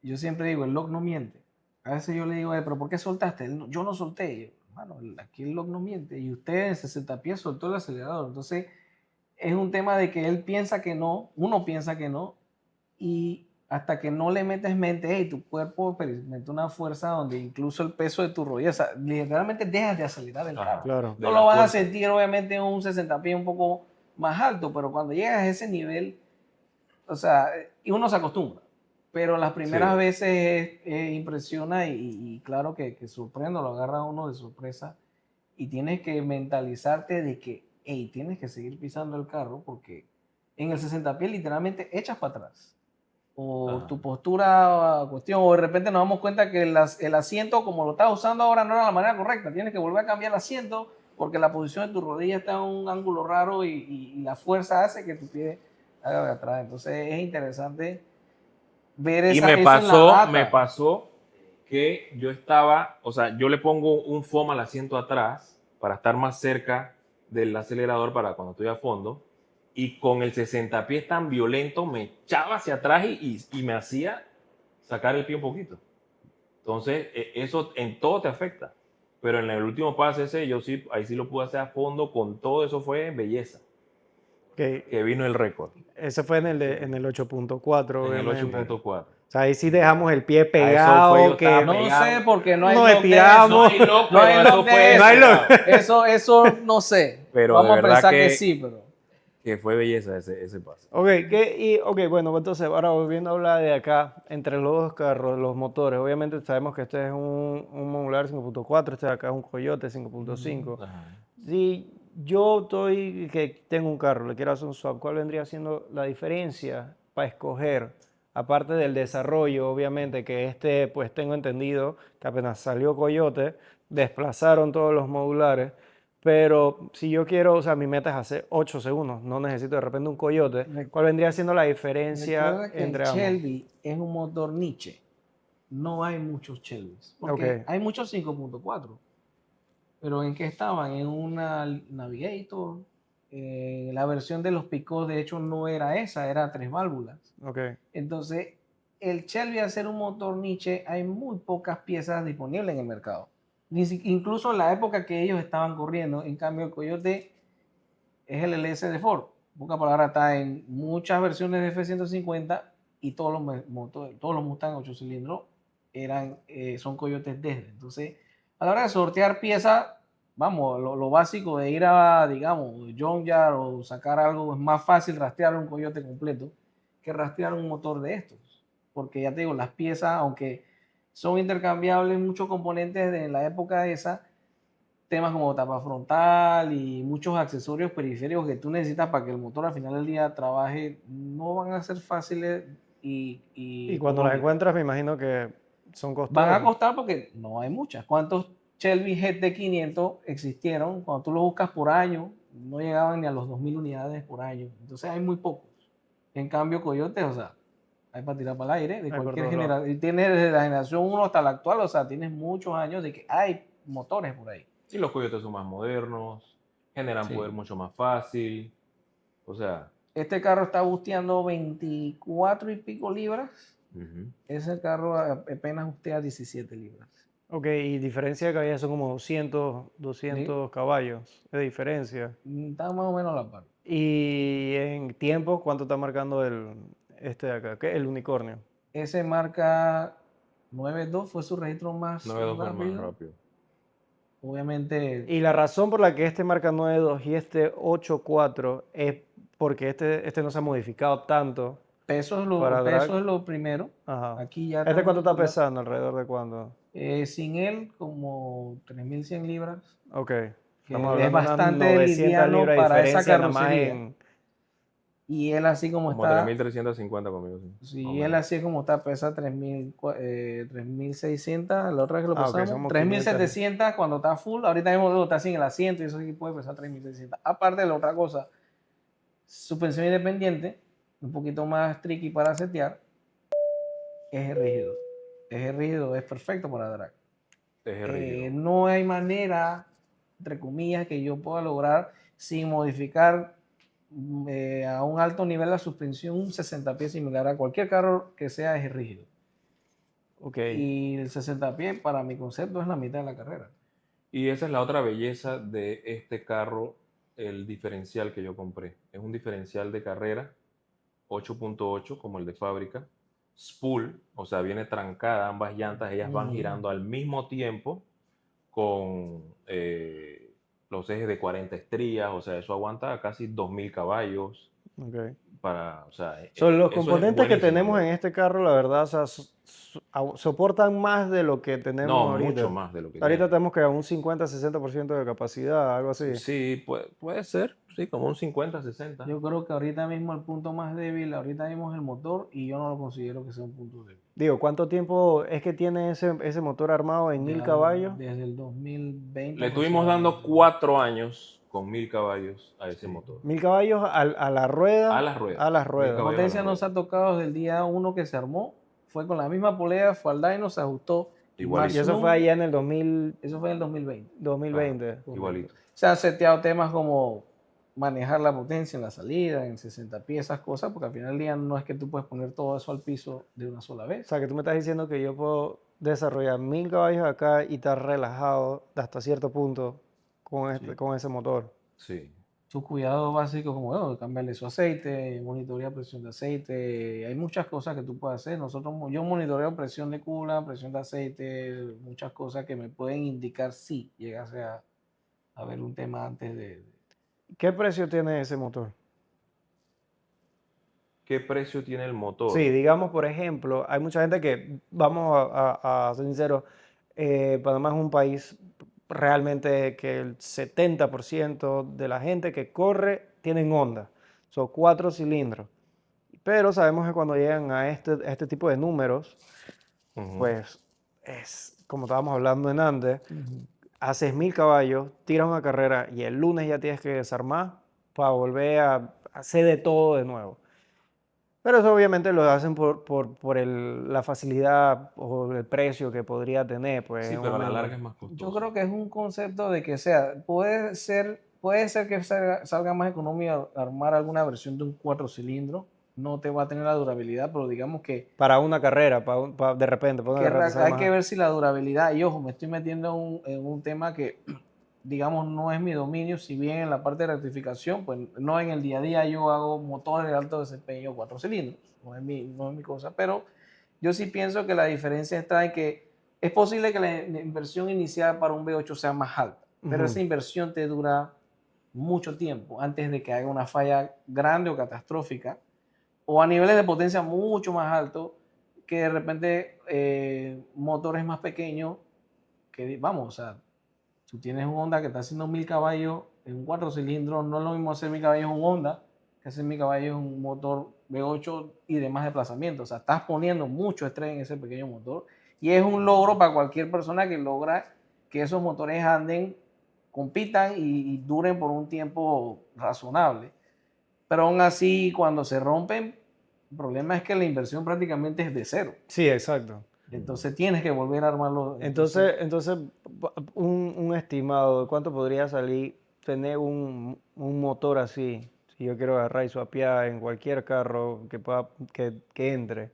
yo siempre digo, el log no miente. A veces yo le digo, pero ¿por qué soltaste? Él yo no solté. Y yo, "Mano, aquí el log no miente. Y usted en 60 pies soltó el acelerador. Entonces, es un tema de que él piensa que no, uno piensa que no, y hasta que no le metes mente, hey, tu cuerpo experimenta una fuerza donde incluso el peso de tu rodilla, o sea, literalmente dejas de acelerar el ajá, carro. Claro. de No la lo vas a fuerza. sentir obviamente en un 60 pies un poco más alto, pero cuando llegas a ese nivel, o sea, y uno se acostumbra. Pero las primeras Sí. veces impresiona y claro que sorprende, lo agarra uno de sorpresa y tienes que mentalizarte de que, hey, tienes que seguir pisando el carro porque en el 60 pies literalmente echas para atrás. O Ajá. tu postura, cuestión, o de repente nos damos cuenta que el asiento como lo estás usando ahora no era la manera correcta. Tienes que volver a cambiar el asiento porque la posición de tu rodilla está en un ángulo raro y la fuerza hace que tu pie haga de atrás. Entonces es interesante ver Y eso en la me data. pasó que yo estaba, o sea, yo le pongo un foam al asiento atrás para estar más cerca del acelerador para cuando estoy a fondo. Y con el 60 pies tan violento me echaba hacia atrás y me hacía sacar el pie un poquito. Entonces, eso en todo te afecta. Pero en el último pase ese, yo sí, ahí sí lo pude hacer a fondo con todo. Eso fue belleza, Que que vino el récord ese fue en el 8.4, en el obviamente. 8.4. O sea, ahí sí dejamos el pie A eso fue, yo pegado, estaba que No pegado. sé porque no hay nos log de eso. estiramos. No hay log de No hay eso. log. Eso no sé. Pero Vamos de a verdad pensar que que- sí, pero Que fue belleza ese pase. Ok, bueno, entonces ahora volviendo a hablar de acá, entre los dos carros, los motores, obviamente sabemos que este es un Modular 5.4, este de acá es un Coyote 5.5. Ajá. Si yo que tengo un carro, le quiero hacer un swap, ¿cuál vendría siendo la diferencia para escoger? Aparte del desarrollo, obviamente, que pues tengo entendido que apenas salió Coyote, desplazaron todos los modulares, pero si yo quiero, o sea, mi meta es hacer 8 segundos, no necesito de repente un Coyote, ¿cuál vendría siendo la diferencia recuerda que el entre ambos? Shelby es un motor niche. No hay muchos Shelbys. Porque Ok. hay muchos 5.4. Pero ¿en qué estaban? En una Navigator. La versión de los Picos, de hecho, no era esa, era 3 válvulas. Ok, Entonces, el Shelby, al ser un motor niche, hay muy pocas piezas disponibles en el mercado. Incluso en la época que ellos estaban corriendo. En cambio, el Coyote es el LS de Ford. En pocas palabras, está en muchas versiones de F-150 y todos los motores, todos los Mustang 8 cilindros son Coyotes desde. Entonces, a la hora de sortear piezas, vamos, lo básico de ir a, digamos, John Yard o sacar algo, es más fácil rastrear un Coyote completo que rastrear un motor de estos. Porque ya te digo, las piezas, aunque son intercambiables, muchos componentes de la época esa, temas como tapa frontal y muchos accesorios periféricos que tú necesitas para que el motor al final del día trabaje, no van a ser fáciles y cuando las económicas. encuentras me imagino que son Van a costosos. costar porque no hay muchas. ¿Cuántos Shelby GT500 existieron? Cuando tú los buscas por año, no llegaban ni a los 2.000 unidades por año. Entonces hay muy pocos. En cambio, Coyote, o sea, hay para tirar para el aire de Hay por cualquier todos lados. generación. Y tienes desde la generación 1 hasta la actual, o sea, tienes muchos años de que hay motores por ahí. Y los coyotes son más modernos, generan Sí. poder mucho más fácil. O sea, Este carro está busteando 24 y pico libras. ujú. Ese carro apenas bustea 17 libras. Ok, y diferencia de caballos son como 200 caballos de diferencia. Está más o menos a la par. Y en tiempo, ¿cuánto está marcando este de acá? ¿Qué? El unicornio. Ese marca 9.2, fue su registro más 9.2 fue el más rápido. rápido. Obviamente, Y la razón por la que este marca 9.2 y este 8.4 es porque este no se ha modificado tanto. peso Para drag. es lo primero. Ajá. Aquí ya ¿Este estamos cuánto está hablando- pesando? ¿Alrededor de cuánto? Sin él, como 3.100 libras, Ok. que Estamos es hablando de unas bastante 900 liviano libras de para esa diferencia nada más carrocería. en... Y él así como Como está, 3.350 conmigo, sí. Más o si él menos. así como está, pesa 3.600, la otra vez que lo Ah, ok, pasamos, somos 3.700 cuando está full, ahorita mismo está sin el asiento y eso sí puede pesar 3.600. Aparte de la otra cosa, suspensión independiente, un poquito más tricky para setear, eje rígido. Eje rígido es perfecto para drag. Eje rígido. No hay manera, entre comillas, que yo pueda lograr sin modificar a un alto nivel la suspensión un 60 pies similar a cualquier carro que sea eje rígido. Ok. Y el 60 pies, para mi concepto, es la mitad de la carrera. Y esa es la otra belleza de este carro, el diferencial que yo compré. Es un diferencial de carrera 8.8 como el de fábrica. Spool, o sea, viene trancada ambas llantas, ellas van girando al mismo tiempo con los ejes de 40 estrías, o sea, eso aguanta casi 2.000 caballos. Ok. Para, o sea, Los eso es componentes que buenísimo, en tenemos en verdad. este carro, la verdad, o sea, soportan más de lo que tenemos No, ahorita. mucho más de lo que Ahorita tiene. tenemos que un 50-60% de capacidad, algo así. Sí, puede ser, sí, como un 50-60. Yo creo que ahorita mismo el punto más débil, ahorita mismo es el motor y yo no lo considero que sea un punto débil. Digo, ¿cuánto tiempo es que tiene ese motor armado en 1000 Ya caballos? desde el 2020 Le estuvimos dando aproximadamente. 4 años con 1.000 caballos a ese Sí. motor. 1000 caballos a la A rueda, las ruedas. a las 1.000 ruedas. caballos a las Potencia no se ruedas. ha tocado desde el día 1 que se armó. Fue con la misma polea, fue al dyno, se ajustó y Y eso Igualito. fue allá en el 2000, Eso fue en el 2020. 2020. Correcto. Igualito. Se han seteado temas como manejar la potencia en la salida, en 60 pies, esas cosas, porque al final del día no es que tú puedes poner todo eso al piso de una sola O vez. sea, que tú me estás diciendo que yo puedo desarrollar 1000 caballos acá y estar relajado hasta cierto punto Sí. con ese motor. Sí. Sus cuidados básicos como bueno, cambiarle su aceite, monitorear presión de aceite, hay muchas cosas que tú puedes hacer. Yo monitoreo presión de cula, presión de aceite, muchas cosas que me pueden indicar si llegase a haber un tema antes de... ¿Qué precio tiene ese motor? ¿Qué precio tiene el motor? Sí, digamos, por ejemplo, hay mucha gente que, vamos a ser sinceros, Panamá es un país realmente que el 70% de la gente que corre tienen Honda, son 4 cilindros. Pero sabemos que cuando llegan a este tipo de números, Ujú. pues es como estábamos hablando en antes, Ujú. haces 1000 caballos, tiras una carrera y el lunes ya tienes que desarmar para volver a hacer de todo de nuevo. Pero eso obviamente lo hacen por la facilidad o el precio que podría tener, pues Sí, en un pero a la momento. larga es más Yo costoso. creo que es un concepto de que sea, puede ser que salga más económico armar alguna versión de un 4 cilindros, no te va a tener la durabilidad, pero digamos que Para una carrera, de repente, para una carrera te sale hay que más. ver si la durabilidad, y ojo, me estoy metiendo en un tema que, digamos, no es mi dominio, si bien en la parte de rectificación, pues no en el día a día yo hago motores de alto desempeño 4 cilindros, no es mi cosa, pero yo sí pienso que la diferencia está en que es posible que la inversión inicial para un V8 sea más alta, pero Ujú. esa inversión te dura mucho tiempo antes de que haga una falla grande o catastrófica o a niveles de potencia mucho más altos que de repente motores más pequeños que, vamos, o sea, tú tienes un Honda que está haciendo 1000 caballos en un 4 cilindros, no es lo mismo hacer 1000 caballos en un Honda que hacer 1000 caballos en un motor V8 y demás desplazamientos. O sea, estás poniendo mucho estrés en ese pequeño motor y es un logro para cualquier persona que logra que esos motores anden, compitan y duren por un tiempo razonable. Pero aún así, cuando se rompen, el problema es que la inversión prácticamente es de cero. Sí, exacto. Entonces tienes que volver a armarlo. Entonces un estimado de cuánto podría salir tener un motor así, si yo quiero agarrar y swapear en cualquier carro que entre.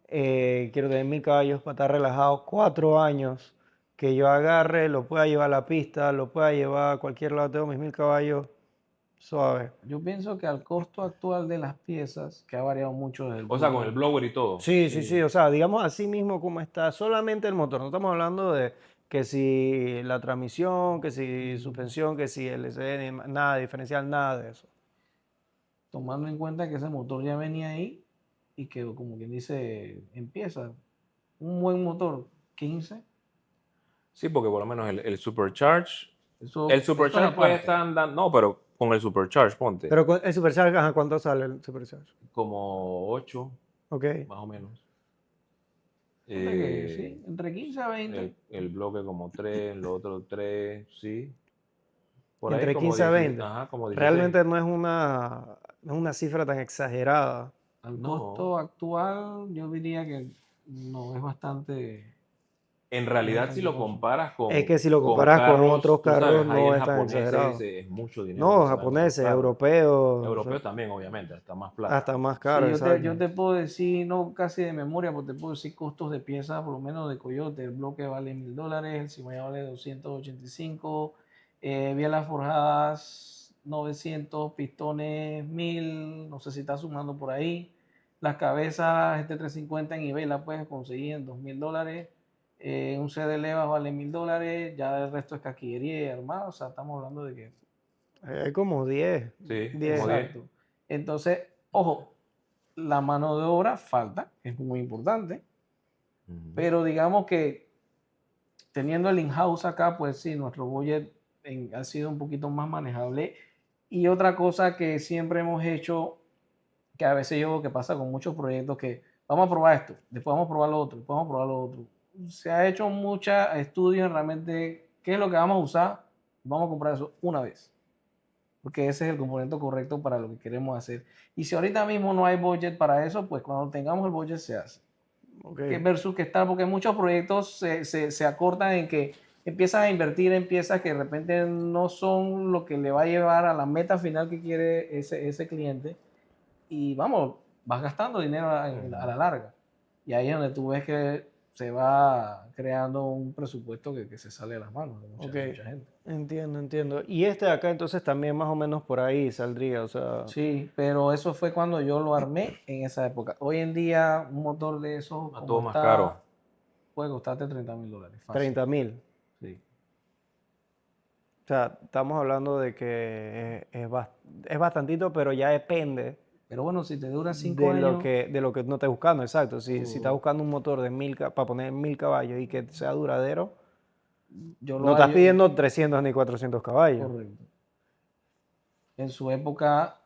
Quiero tener 1000 caballos para estar relajado 4 años, que yo agarre, lo pueda llevar a la pista, lo pueda llevar a cualquier lado, tengo mis 1000 caballos, suave. Yo pienso que al costo actual de las piezas, que ha variado mucho desde el O sea, con punto, el blower y todo. Sí, sí, sí, sí, o sea, digamos así mismo como está, solamente el motor, no estamos hablando de que si la transmisión, que si suspensión, que si LCD, nada diferencial, nada de eso. tomando en cuenta que ese motor ya venía ahí y que, como quien dice, empieza un buen motor. 15. Sí, porque por lo menos el Supercharge, Eso, el eso Supercharge es puede aparte. estar andando, no, pero con el Supercharge, ponte, Pero el Supercharge, ajá, ¿cuánto sale el Supercharge? como 8, Ok. más o menos. Ponle que sí, entre 15 a 20. El bloque como 3, el otro 3, sí. Por ahí Entre como 15 a 16, 20. ajá, como 16. Realmente no es una cifra tan exagerada. Al No, costo actual, yo diría que no es bastante. en Es realidad si bastante lo costo. comparas Es que si lo con comparas con carros, otros tú sabes, carros, no high-end es tan japoneses, exagerado. es mucho dinero que No, se dan esos japoneses, carros. europeos, Europeo también, obviamente, hasta más plata. hasta más Sí, caro, yo exacto. te puedo decir, no casi de memoria, pero te puedo decir costos de piezas, por lo menos de Coyote. El bloque vale $1000, el cimalla vale 285, bielas forjadas 900, pistones 1000, no sé si está sumando por ahí. Las cabezas GT350 en eBay las puedes conseguir en $2000. Un CD de levas vale $1000, ya el resto es casquillería y armado, o sea, estamos hablando de que. Hay como 10, Sí, 10. como 10. Exacto. Entonces, ojo, la mano de obra falta, es muy importante, pero digamos que teniendo el in-house acá, pues sí, nuestro budget ha sido un poquito más manejable. Y otra cosa que siempre hemos hecho, que a veces yo veo que pasa con muchos proyectos, que vamos a probar esto, después vamos a probar lo otro, después vamos a probar lo otro. Se ha hecho mucho estudio en realmente qué es lo que vamos a usar, vamos a comprar eso una vez, porque ese es el componente correcto para lo que queremos hacer. Y si ahorita mismo no hay budget para eso, pues cuando tengamos el budget se hace. Ok. Que versus que estar, porque muchos proyectos se acortan en que empiezas a invertir en piezas que de repente no son lo que le va a llevar a la meta final que quiere ese cliente. Y vamos, vas gastando dinero a la larga. Y ahí es donde tú ves que se va creando un presupuesto que se sale de las manos de Ok, mucha gente. entiendo. Y este de acá entonces también más o menos por ahí saldría, o sea, Sí, pero eso fue cuando yo lo armé en esa época. Hoy en día, un motor de esos, A como todo más caro. está, puede costarte $30,000. Fácil. 30,000. Sí. O sea, estamos hablando de que es bastantito, pero ya depende Pero bueno, si te dura 5 años, de lo que no estés buscando, exacto. Si estás uh, buscando un motor de 1000, para poner 1000 caballos y que sea duradero, yo no lo estás hallo. pidiendo 300 ni 400 caballos. Correcto. En su época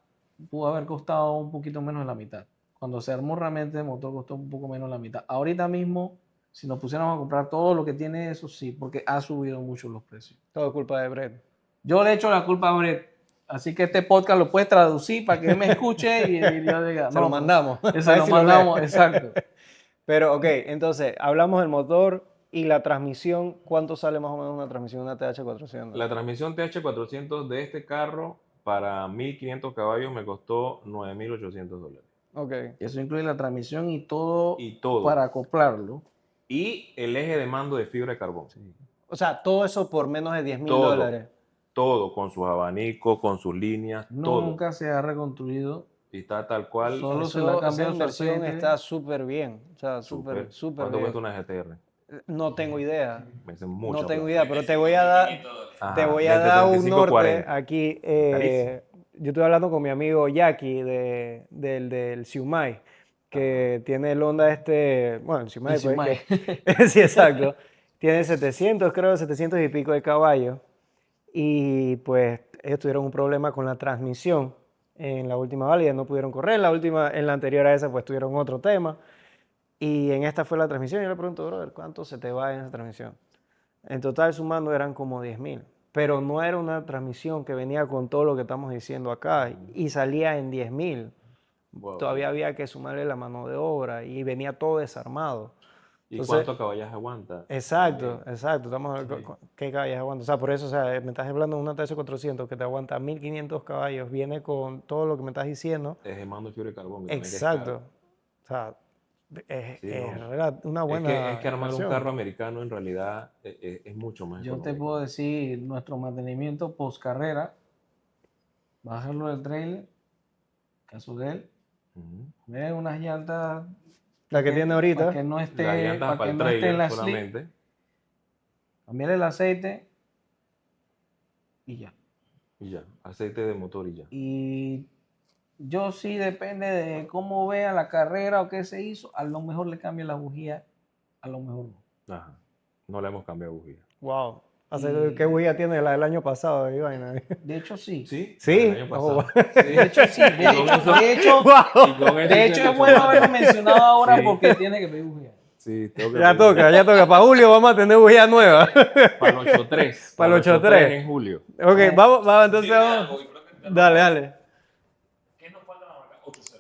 pudo haber costado un poquito menos de la mitad. Cuando se armó realmente el motor costó un poco menos de la mitad. Ahorita mismo, si nos pusiéramos a comprar todo lo que tiene eso, sí, porque ha subido mucho los precios. Todo es culpa de Brett. Yo le echo la culpa a Brett. Así que este podcast lo puedes traducir para que él me escuche y yo diga, Se lo no, mandamos. se A ver lo si lo mandamos, lee. exacto. Pero, ok, entonces, hablamos del motor y la transmisión. ¿Cuánto sale más o menos una transmisión, una TH400? La transmisión TH400 de este carro para 1500 caballos me costó $9800. Ok. Eso incluye la transmisión y todo Y todo. para acoplarlo. Y el eje de mando de fibra de carbón. O sea, todo eso por menos de $10,000. Todo. Todo, con sus abanicos, con sus líneas, todo. Nunca se ha reconstruido. Y está tal cual. Solo se le ha Esa cambiado su inversión aceite. está súper bien. O sea, Súper. súper ¿Cuánto bien. cuesta una GTR? No tengo idea. Me dicen mucha No tengo plata. idea, pero te voy a dar, Ajá, te voy a desde dar un 35, norte 40. aquí. Carísimo. Yo estoy hablando con mi amigo Jackie del Siumai, que tiene el Honda bueno, el Siumai, El pues, Siumai. sí, exacto. Tiene 700, creo, 700 y pico de caballos. Y pues ellos tuvieron un problema con la transmisión en la última válida, no pudieron correr. En la anterior a esa, pues tuvieron otro tema. Y en esta fue la transmisión. Yo le pregunto, brother, ¿cuánto se te va en esa transmisión? En total sumando eran como 10,000. Pero no era una transmisión que venía con todo lo que estamos diciendo acá y salía en 10,000. Wow. Todavía había que sumarle la mano de obra y venía todo desarmado. ¿Y Entonces, cuánto caballaje aguanta? exacto. Estamos ¿qué caballos aguanta? O sea, por eso, o sea, me estás hablando de una TS400 que te aguanta 1500 caballos, viene con todo lo que me estás diciendo. Eje de mando de fibra de carbón. que también es Exacto. caro. O sea, Sí, es no. una buena Es que armar un inversión. carro americano en realidad es mucho más Yo te económico. puedo decir, nuestro mantenimiento post carrera, bajarlo del trailer, caso de él, Ujú. poner unas llantas. La que tiene ahorita. Para que no esté, Las llantas para que el no esté en trailer la slip, solamente. cambiar el aceite y ya. Y ya, aceite de motor y ya. Y yo sí, depende de cómo vea la carrera o qué se hizo, a lo mejor le cambio la bujía, a lo mejor no. Ajá. No le hemos cambiado bujía. Wow. ¿Qué bujía tiene la del año pasado? Vaina? De hecho, sí. ¿Sí? ¿Sí? El año pasado. Oh. De hecho, sí. De hecho, Y con eso de hice hecho el es bueno chocolate. haberlo mencionado ahora Sí. porque tiene que pedir bujía. Sí, tengo que Ya toca. Para julio vamos a tener bujía nueva. Para el 8-3. Para el 8-3. en julio. Ok, vamos, entonces vamos. Dale.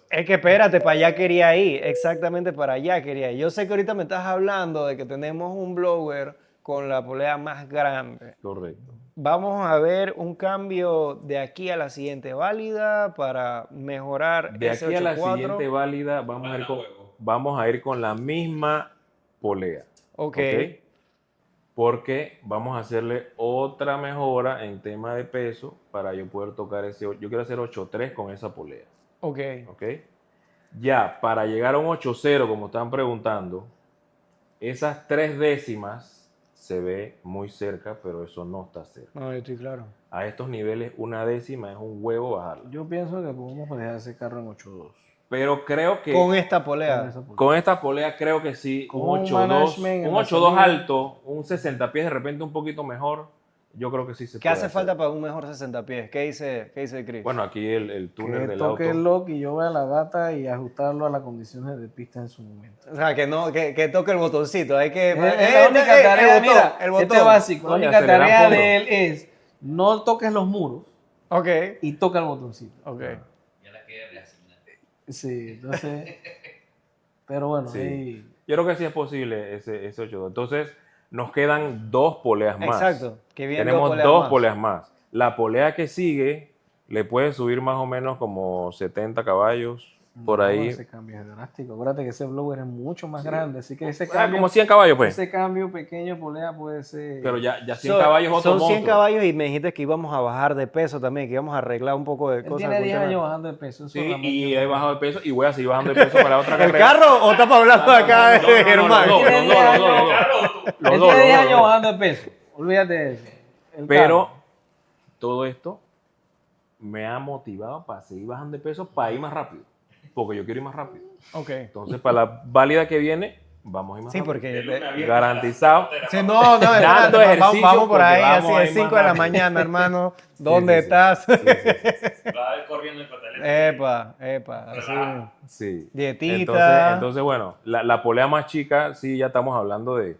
Es que espérate, para allá quería ir, exactamente para allá quería ir. Yo sé que ahorita me estás hablando de que tenemos un blower con la polea más grande. Correcto. Vamos a ver un cambio de aquí a la siguiente válida para mejorar De ese aquí a la 8.4. siguiente válida vamos a ir con la misma polea. Ok. Porque vamos a hacerle otra mejora en tema de peso para yo poder tocar ese. Yo quiero hacer 8.3 con esa polea. Ok. ¿Ok? Ya, para llegar a un 8.0, como están preguntando, esas 3 décimas se ve muy cerca, pero eso no está cerca. No, yo estoy claro. A estos niveles, 1 décima es un huevo bajarla. Yo pienso que podemos dejar ese carro en 8.2. Pero creo que Con esta polea. con esta polea creo que sí, Con un un 8.2, management en un la 8.2 salida. alto, un 60 pies de repente un poquito mejor, yo creo que sí se ¿Qué puede hace hacer. falta para un mejor 60 pies? ¿Qué dice Chris? Bueno, aquí el túnel Que del toque auto. el lock y yo vea la gata y ajustarlo a las condiciones de pista en su momento. O sea, que toque el botoncito. Hay que. Es la única tarea, el botón, mira, el botón. este es básico. No, La y única acelerar tarea fondo. de él es no toques los muros Ok. y toca el botoncito. Ok. Sí, entonces. Pero bueno, Sí. ahí. Yo creo que sí es posible ese 8.2. Entonces, nos quedan 2 poleas más. Exacto. Que vienen Tenemos poleas 2 más. poleas más. La polea que sigue le puede subir más o menos como 70 caballos por No, ahí. ese cambio es drástico. Acuérdate que ese blower es mucho más grande, así que ese Ah, cambio, como 100 caballos, pues. ese cambio pequeño polea puede ser. Pero ya 100 caballos es otro Son 100 monstruo. caballos y me dijiste que íbamos a bajar de peso también, que íbamos a arreglar un poco de Él cosas. tiene con 10 tema- años bajando de peso. Eso Sí, realmente y no- he bajado de peso y voy a seguir bajando de peso para otra ¿El carrera. carro o estamos hablando acá de Germán? Los Tiene 10 años. dos, Él los tiene 10 dos. años bajando de peso. Olvídate de eso. El Pero carro. todo esto me ha motivado para seguir bajando de peso, para ir más rápido. Porque yo quiero ir más rápido. Ok. Entonces, para la válida que viene, vamos a ir más Sí, rápido. porque... Garantizado. Sí, no, espérate, Dando ejercicio vamos por ahí, porque así vamos a de ir 5 más de la rápido. mañana, hermano. ¿Dónde sí, sí. estás? Va a ir corriendo en pataleta. Epa, así. Sí. Dietita. Entonces, bueno, la polea más chica, sí, ya estamos hablando de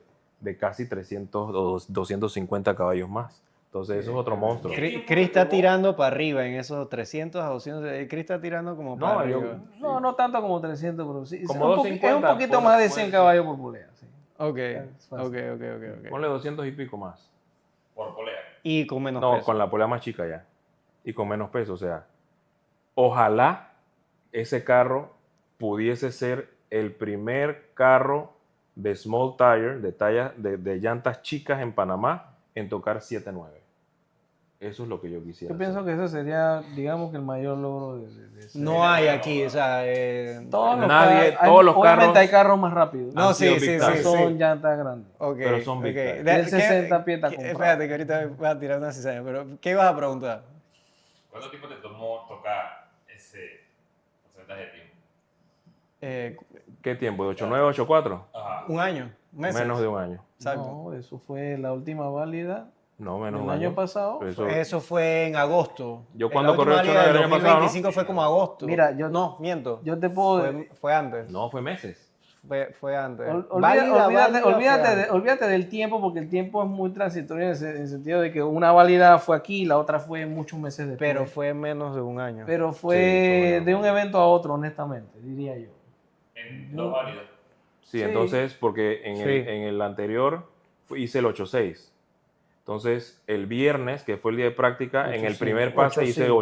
casi 300 o 250 caballos más. Entonces, eso es otro monstruo. Chris está tirando para arriba en esos 300 a 200. Chris está tirando como para No, arriba. No tanto como 300, pero sí. Como es un 250, poquito más de 100 caballos por polea. Sí. Ok, Es fácil. ok. Ponle 200 y pico más. Por polea. Y con menos No, peso. con la polea más chica ya. Y con menos peso. O sea, ojalá ese carro pudiese ser el primer carro de small tire, de talla de llantas chicas en Panamá, en tocar 7.9. Eso es lo que yo quisiera. Yo pienso que ese sería, digamos, que el mayor logro de ese. No hay aquí, o sea... Todos los Nadie- carros, todos los obviamente carros hay carros más rápidos. No, han sido sí, sí, Big sí, Tire. Son sí. llantas grandes. Ok, Pero son big ok. time. Y el 60 pies está comprado. Espérate, que ahorita voy a tirar una cizaña, pero ¿qué ibas a preguntar? ¿Cuánto tiempo te tomó tocar ese porcentaje de tiempo? ¿Qué tiempo? ¿De 8.9, 8.4? Ajá. ¿Un año? ¿Meses? Menos de un año. Exacto. No, eso fue la última válida No, menos de del un año año. pasado. Eso- Eso fue en agosto. Yo En cuando la corrí última 8.9 liga del el año pasado, ¿no? 2025 fue como agosto. Mira, No, miento. Yo te puedo... Fue antes. No, fue meses. Fue antes. Olvídate del tiempo, porque el tiempo es muy transitorio en el sentido de que una válida fue aquí y la otra fue muchos meses después. Pero fue menos de un año. Pero Sí, fue fue de un evento a otro, honestamente, diría yo. En dos válidas. Sí, Sí. entonces, porque en, Sí. en el anterior hice el 8.6. Entonces, el viernes, que fue el día de práctica, en el 8.5. primer pase hice 8.5.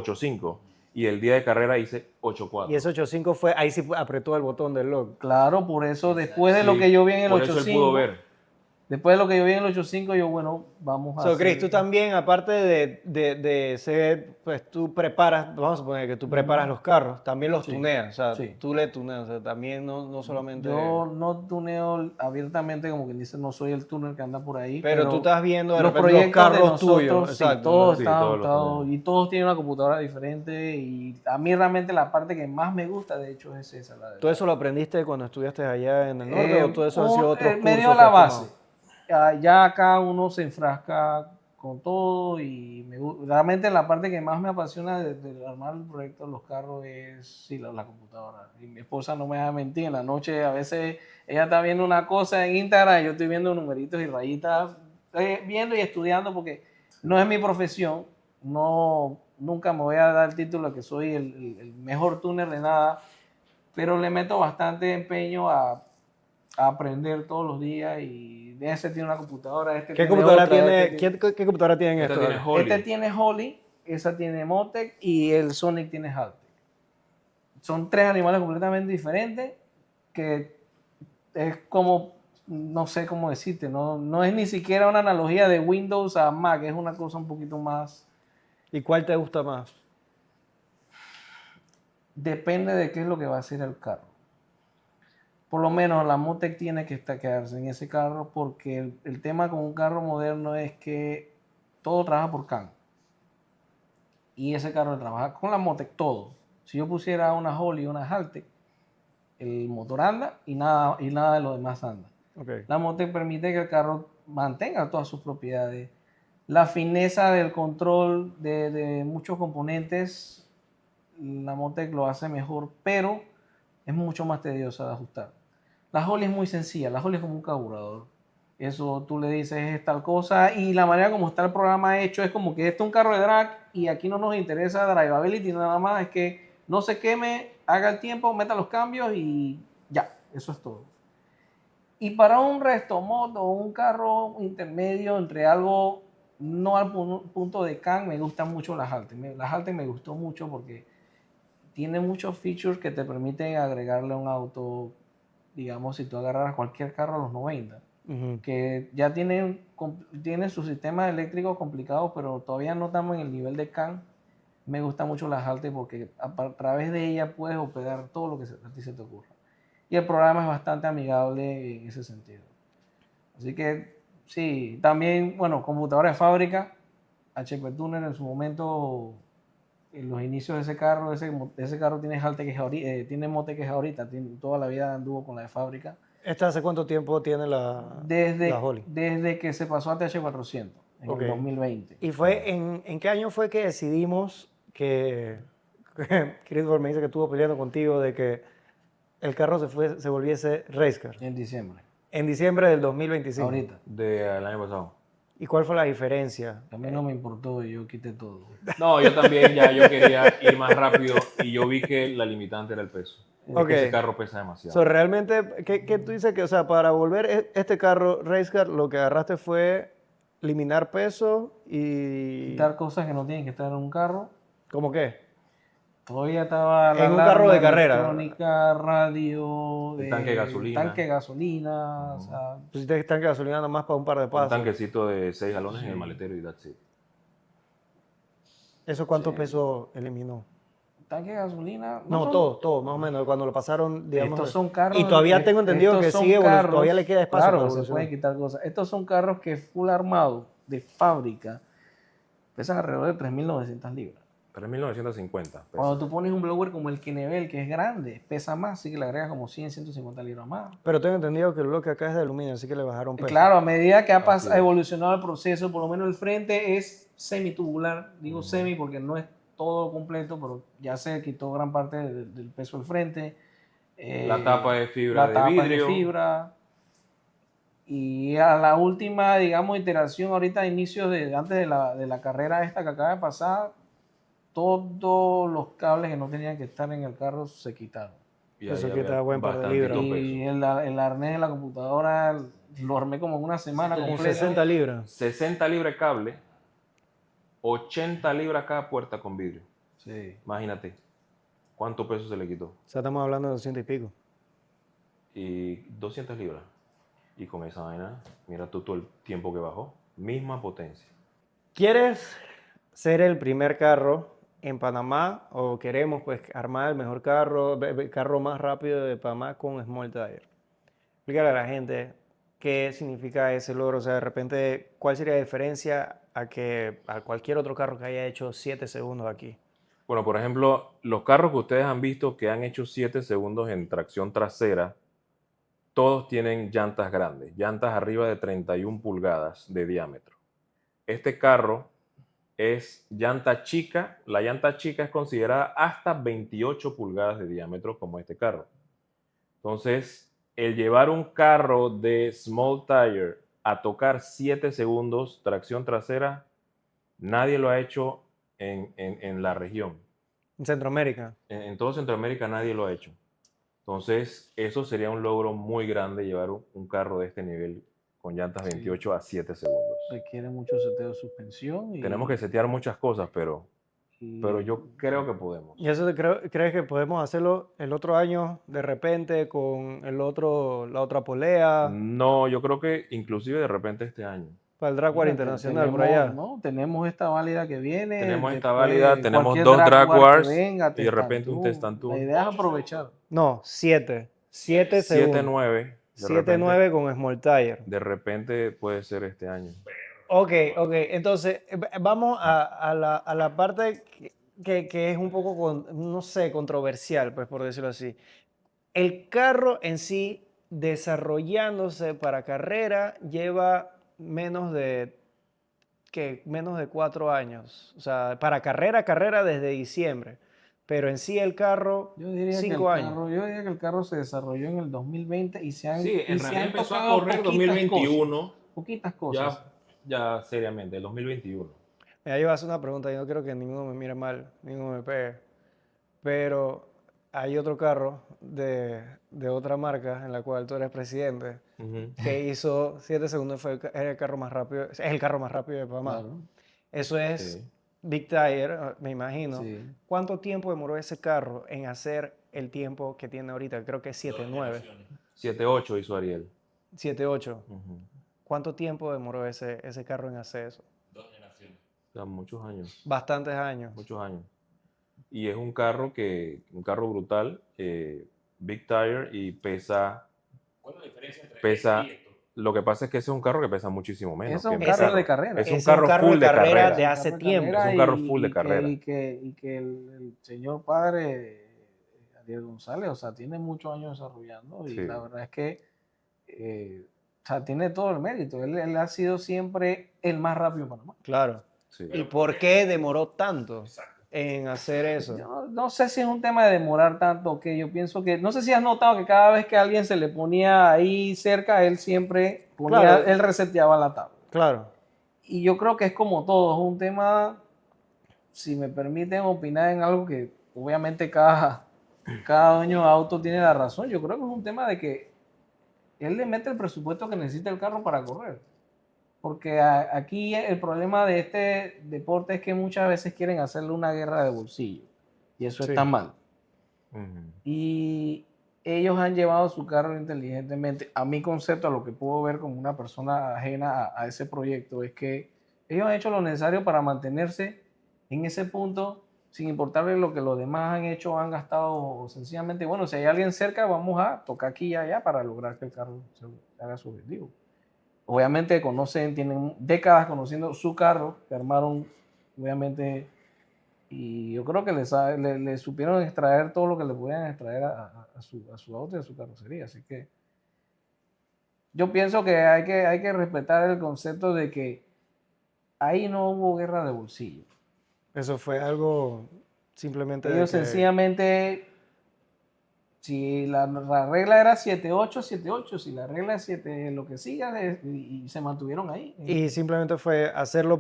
8.5. Y el día de carrera hice 8.4. Y ese 8.5 fue, ahí sí apretó el botón del lock. Claro, por eso después de Sí, lo que yo vi en el por eso él pudo 8.5, ver. después de lo que yo vi en el 8.5, yo, bueno, vamos a So, Chris, hacer- tú también, aparte de ser, pues tú preparas, vamos a suponer que tú preparas los carros, también los Sí. tuneas, o sea, Sí. tú le tuneas, o sea, también no solamente... Yo no tuneo abiertamente, como quien dice, no soy el tuner que anda por ahí. pero tú estás viendo de los repente los proyectos de carros nosotros, tuyos, sí, exacto. todos Sí, están todos los ajustados tenemos. y todos tienen una computadora diferente, y a mí realmente la parte que más me gusta, de hecho, es esa. La de ¿Todo eso lo aprendiste cuando estudiaste allá en el norte o todo eso han sido otros cursos? me dio que la has base. tomado? ya acá uno se enfrasca con todo y realmente la parte que más me apasiona de armar el proyecto de los carros es sí, la computadora. Y mi esposa no me deja mentir, en la noche a veces ella está viendo una cosa en Instagram y yo estoy viendo numeritos y rayitas, viendo y estudiando porque no es mi profesión, nunca me voy a dar el título de que soy el mejor tuner de nada, pero le meto bastante empeño a aprender todos los días y ese tiene una computadora, este ¿Qué tiene computadora otra, tiene, este tiene- qué computadora tienen Esta estos? tiene Holly. este tiene Holly, esa tiene Motec y el Sonic tiene Haltech. Son tres animales completamente diferentes que es como, no sé cómo decirte, no es ni siquiera una analogía de Windows a Mac, es una cosa un poquito más, ¿Y cuál te gusta más? depende de qué es lo que va a hacer el carro. Por lo menos la Motec tiene que quedarse en ese carro porque el tema con un carro moderno es que todo trabaja por CAN. Y ese carro trabaja con la Motec todo. Si yo pusiera una Holly y una Haltech, el motor anda y nada de lo demás anda. Okay. La Motec permite que el carro mantenga todas sus propiedades. La fineza del control de muchos componentes, la Motec lo hace mejor, pero es mucho más tediosa de ajustar. La Holly es muy sencilla, la Holly es como un carburador. Eso tú le dices es tal cosa y la manera como está el programa hecho es como que este es un carro de drag y aquí no nos interesa drivability, nada más es que no se queme, haga el tiempo, meta los cambios y ya, eso es todo. Y para un resto moto o un carro intermedio entre algo no al punto de CAN, me gustan mucho las Haltech. Las Haltech me gustó mucho porque tiene muchos features que te permiten agregarle a un auto, digamos, si tú agarras cualquier carro a los 90, que ya tienen sus sistemas eléctricos complicados, pero todavía no estamos en el nivel de CAN. Me gusta mucho las Haltech porque a través de ella puedes operar todo lo que a ti se te ocurra. Y el programa es bastante amigable en ese sentido. Así que sí, también, bueno, computadora de fábrica, HP Tuner en su momento, en los inicios de ese carro tiene tiene Motec que es ahorita, toda la vida anduvo con la de fábrica. ¿Esta hace cuánto tiempo tiene la Holly? Desde que se pasó a TH400, en el 2020. ¿Y fue en qué año fue que decidimos que Christopher me dice que estuvo peleando contigo de que el carro se volviese race car? En diciembre. En diciembre del 2025. Ahorita. Del año pasado. ¿Y cuál fue la diferencia? A mí no me importó y yo quité todo. No, yo también yo quería ir más rápido y yo vi que la limitante era el peso. Ok. Ese carro pesa demasiado. So, realmente, ¿qué tú dices que, o sea, para volver este carro race car, lo que agarraste fue eliminar peso y... Quitar cosas que no tienen que estar en un carro. ¿Cómo qué? Todavía estaba En un carro de carrera. electrónica, radio, El tanque de gasolina. tanque de gasolina, o sea, Pusiste tanque de gasolina nada más para un par de Un pasos. tanquecito de 6 galones en el maletero y that's it. ¿Eso cuánto peso eliminó? tanque de gasolina. No, son- todo, más o menos. Cuando lo pasaron, digamos... Estos son carros. Y todavía tengo entendido estos que son sigue, carros- todavía le queda espacio para Claro, se evolucionar. pueden quitar cosas. Estos son carros que full armado de fábrica pesan alrededor de 3.900 libras. 3.950 pesos. Cuando tú pones un blower como el Kinevel, que es grande, pesa más, así que le agregas como 100, 150 libras más. Pero tengo entendido que el bloque acá es de aluminio, así que le bajaron peso. Claro, a medida que Así es. ha evolucionado el proceso, por lo menos el frente es semitubular. Digo semi porque no es todo completo, pero ya se quitó gran parte del peso del frente. La tapa de fibra La de tapa es vidrio. de fibra. Y a la última, digamos, iteración, ahorita a inicios antes de la carrera esta que acaba de pasar, todos los cables que no tenían que estar en el carro se quitaron. Y Eso ahí quita había buen par de bastantito libras. peso. Y el arnés de la computadora lo armé como en una semana Como completa. 60 libras. 60 libras de cable, 80 libras cada puerta con vidrio. Sí. Imagínate cuánto peso se le quitó. O sea, estamos hablando de 200 y pico. Y 200 libras. Y con esa vaina, mira tú todo el tiempo que bajó. Misma potencia. ¿Quieres ser el primer carro en Panamá o queremos pues armar el mejor carro más rápido de Panamá con Small Tire? Explícale a la gente qué significa ese logro. O sea, de repente, ¿cuál sería la diferencia a cualquier otro carro que haya hecho 7 segundos aquí? Bueno, por ejemplo, los carros que ustedes han visto que han hecho 7 segundos en tracción trasera, todos tienen llantas grandes, llantas arriba de 31 pulgadas de diámetro. Este carro es llanta chica, la llanta chica es considerada hasta 28 pulgadas de diámetro como este carro. Entonces, el llevar un carro de small tire a tocar 7 segundos, tracción trasera, nadie lo ha hecho en la región. En Centroamérica. En todo Centroamérica nadie lo ha hecho. Entonces, eso sería un logro muy grande, llevar un carro de este nivel con llantas 28 a 7 segundos. Requiere mucho seteo de suspensión. Tenemos que setear muchas cosas, pero yo creo que podemos. ¿Y eso crees que podemos hacerlo el otro año de repente con la otra polea No, yo creo que inclusive de repente este año. para el Drag War Internacional por allá? ¿no? Tenemos esta válida que viene. Tenemos esta después válida, tenemos cualquier 2 Drag War que Wars venga, y de repente un Test and La Tour. idea es aprovechar. No, 7 segundos. 7-9. 7-9 con Small Tire. De repente puede ser este año. Ok. Entonces, vamos a la parte que es un poco, no sé, controversial, pues por decirlo así. El carro en sí, desarrollándose para carrera, lleva menos de 4 años. O sea, para carrera desde diciembre. Pero en sí el carro, Yo diría 5 años. Yo diría que el carro se desarrolló en el 2020 y se han, Sí, en y se realidad han empezó a tocado correr en poquitas 2021. cosas, poquitas cosas. Ya seriamente, el 2021. Mira, yo voy a hacer una pregunta, yo no quiero que ninguno me mire mal, ninguno me pegue. Pero hay otro carro de otra marca en la cual tú eres presidente que hizo 7 segundos, era el carro más rápido, es el carro más rápido de Panamá. Claro. Eso es Sí. Big Tire, me imagino. Sí. ¿Cuánto tiempo demoró ese carro en hacer el tiempo que tiene ahorita? Creo que es 7-9, 7-8 hizo Ariel. 7-8. ¿Cuánto tiempo demoró ese carro en hacer eso? 2 generaciones. O sea, muchos años. Bastantes años. Muchos años. Y es un carro brutal, Big Tire, y pesa. ¿Cuál es la diferencia entre Pesa- este y esto? Lo que pasa es que ese es un carro que pesa muchísimo menos. Eso es un que carro mi de carrera. Es un Es carro full de carrera. de hace Carro de tiempo. carrera Es un carro full de carrera. Y que el señor padre, Ariel González, o sea, tiene muchos años desarrollando y Sí. la verdad es que o sea, tiene todo el mérito. Él ha sido siempre el más rápido en Panamá. Claro. Sí. ¿Y por qué demoró tanto Exacto. en hacer eso? Yo no sé si es un tema de demorar tanto o qué. Yo pienso que, no sé si has notado que cada vez que alguien se le ponía ahí cerca, él siempre ponía, Claro. él reseteaba la tabla. Claro. Y yo creo que es como todo, es un tema, si me permiten opinar en algo que obviamente cada dueño de auto tiene la razón, yo creo que es un tema de que él le mete el presupuesto que necesita el carro para correr. Porque aquí el problema de este deporte es que muchas veces quieren hacerle una guerra de bolsillo. Y eso Sí. está mal. Ujú. Y ellos han llevado su carro inteligentemente. A mi concepto, a lo que puedo ver como una persona ajena a ese proyecto, es que ellos han hecho lo necesario para mantenerse en ese punto, sin importarle lo que los demás han hecho o han gastado, o sencillamente, bueno, si hay alguien cerca, vamos a tocar aquí y allá para lograr que el carro se haga su objetivo. Obviamente tienen décadas conociendo su carro, que armaron, obviamente, y yo creo que le supieron extraer todo lo que le podían extraer a su auto y a su carrocería. Así que yo pienso que hay que respetar el concepto de que ahí no hubo guerra de bolsillo. Eso fue algo simplemente Ellos sencillamente, si la regla era 7-8, 7-8, si la regla es 7, lo que siga, y se mantuvieron ahí. Y simplemente fue hacerlo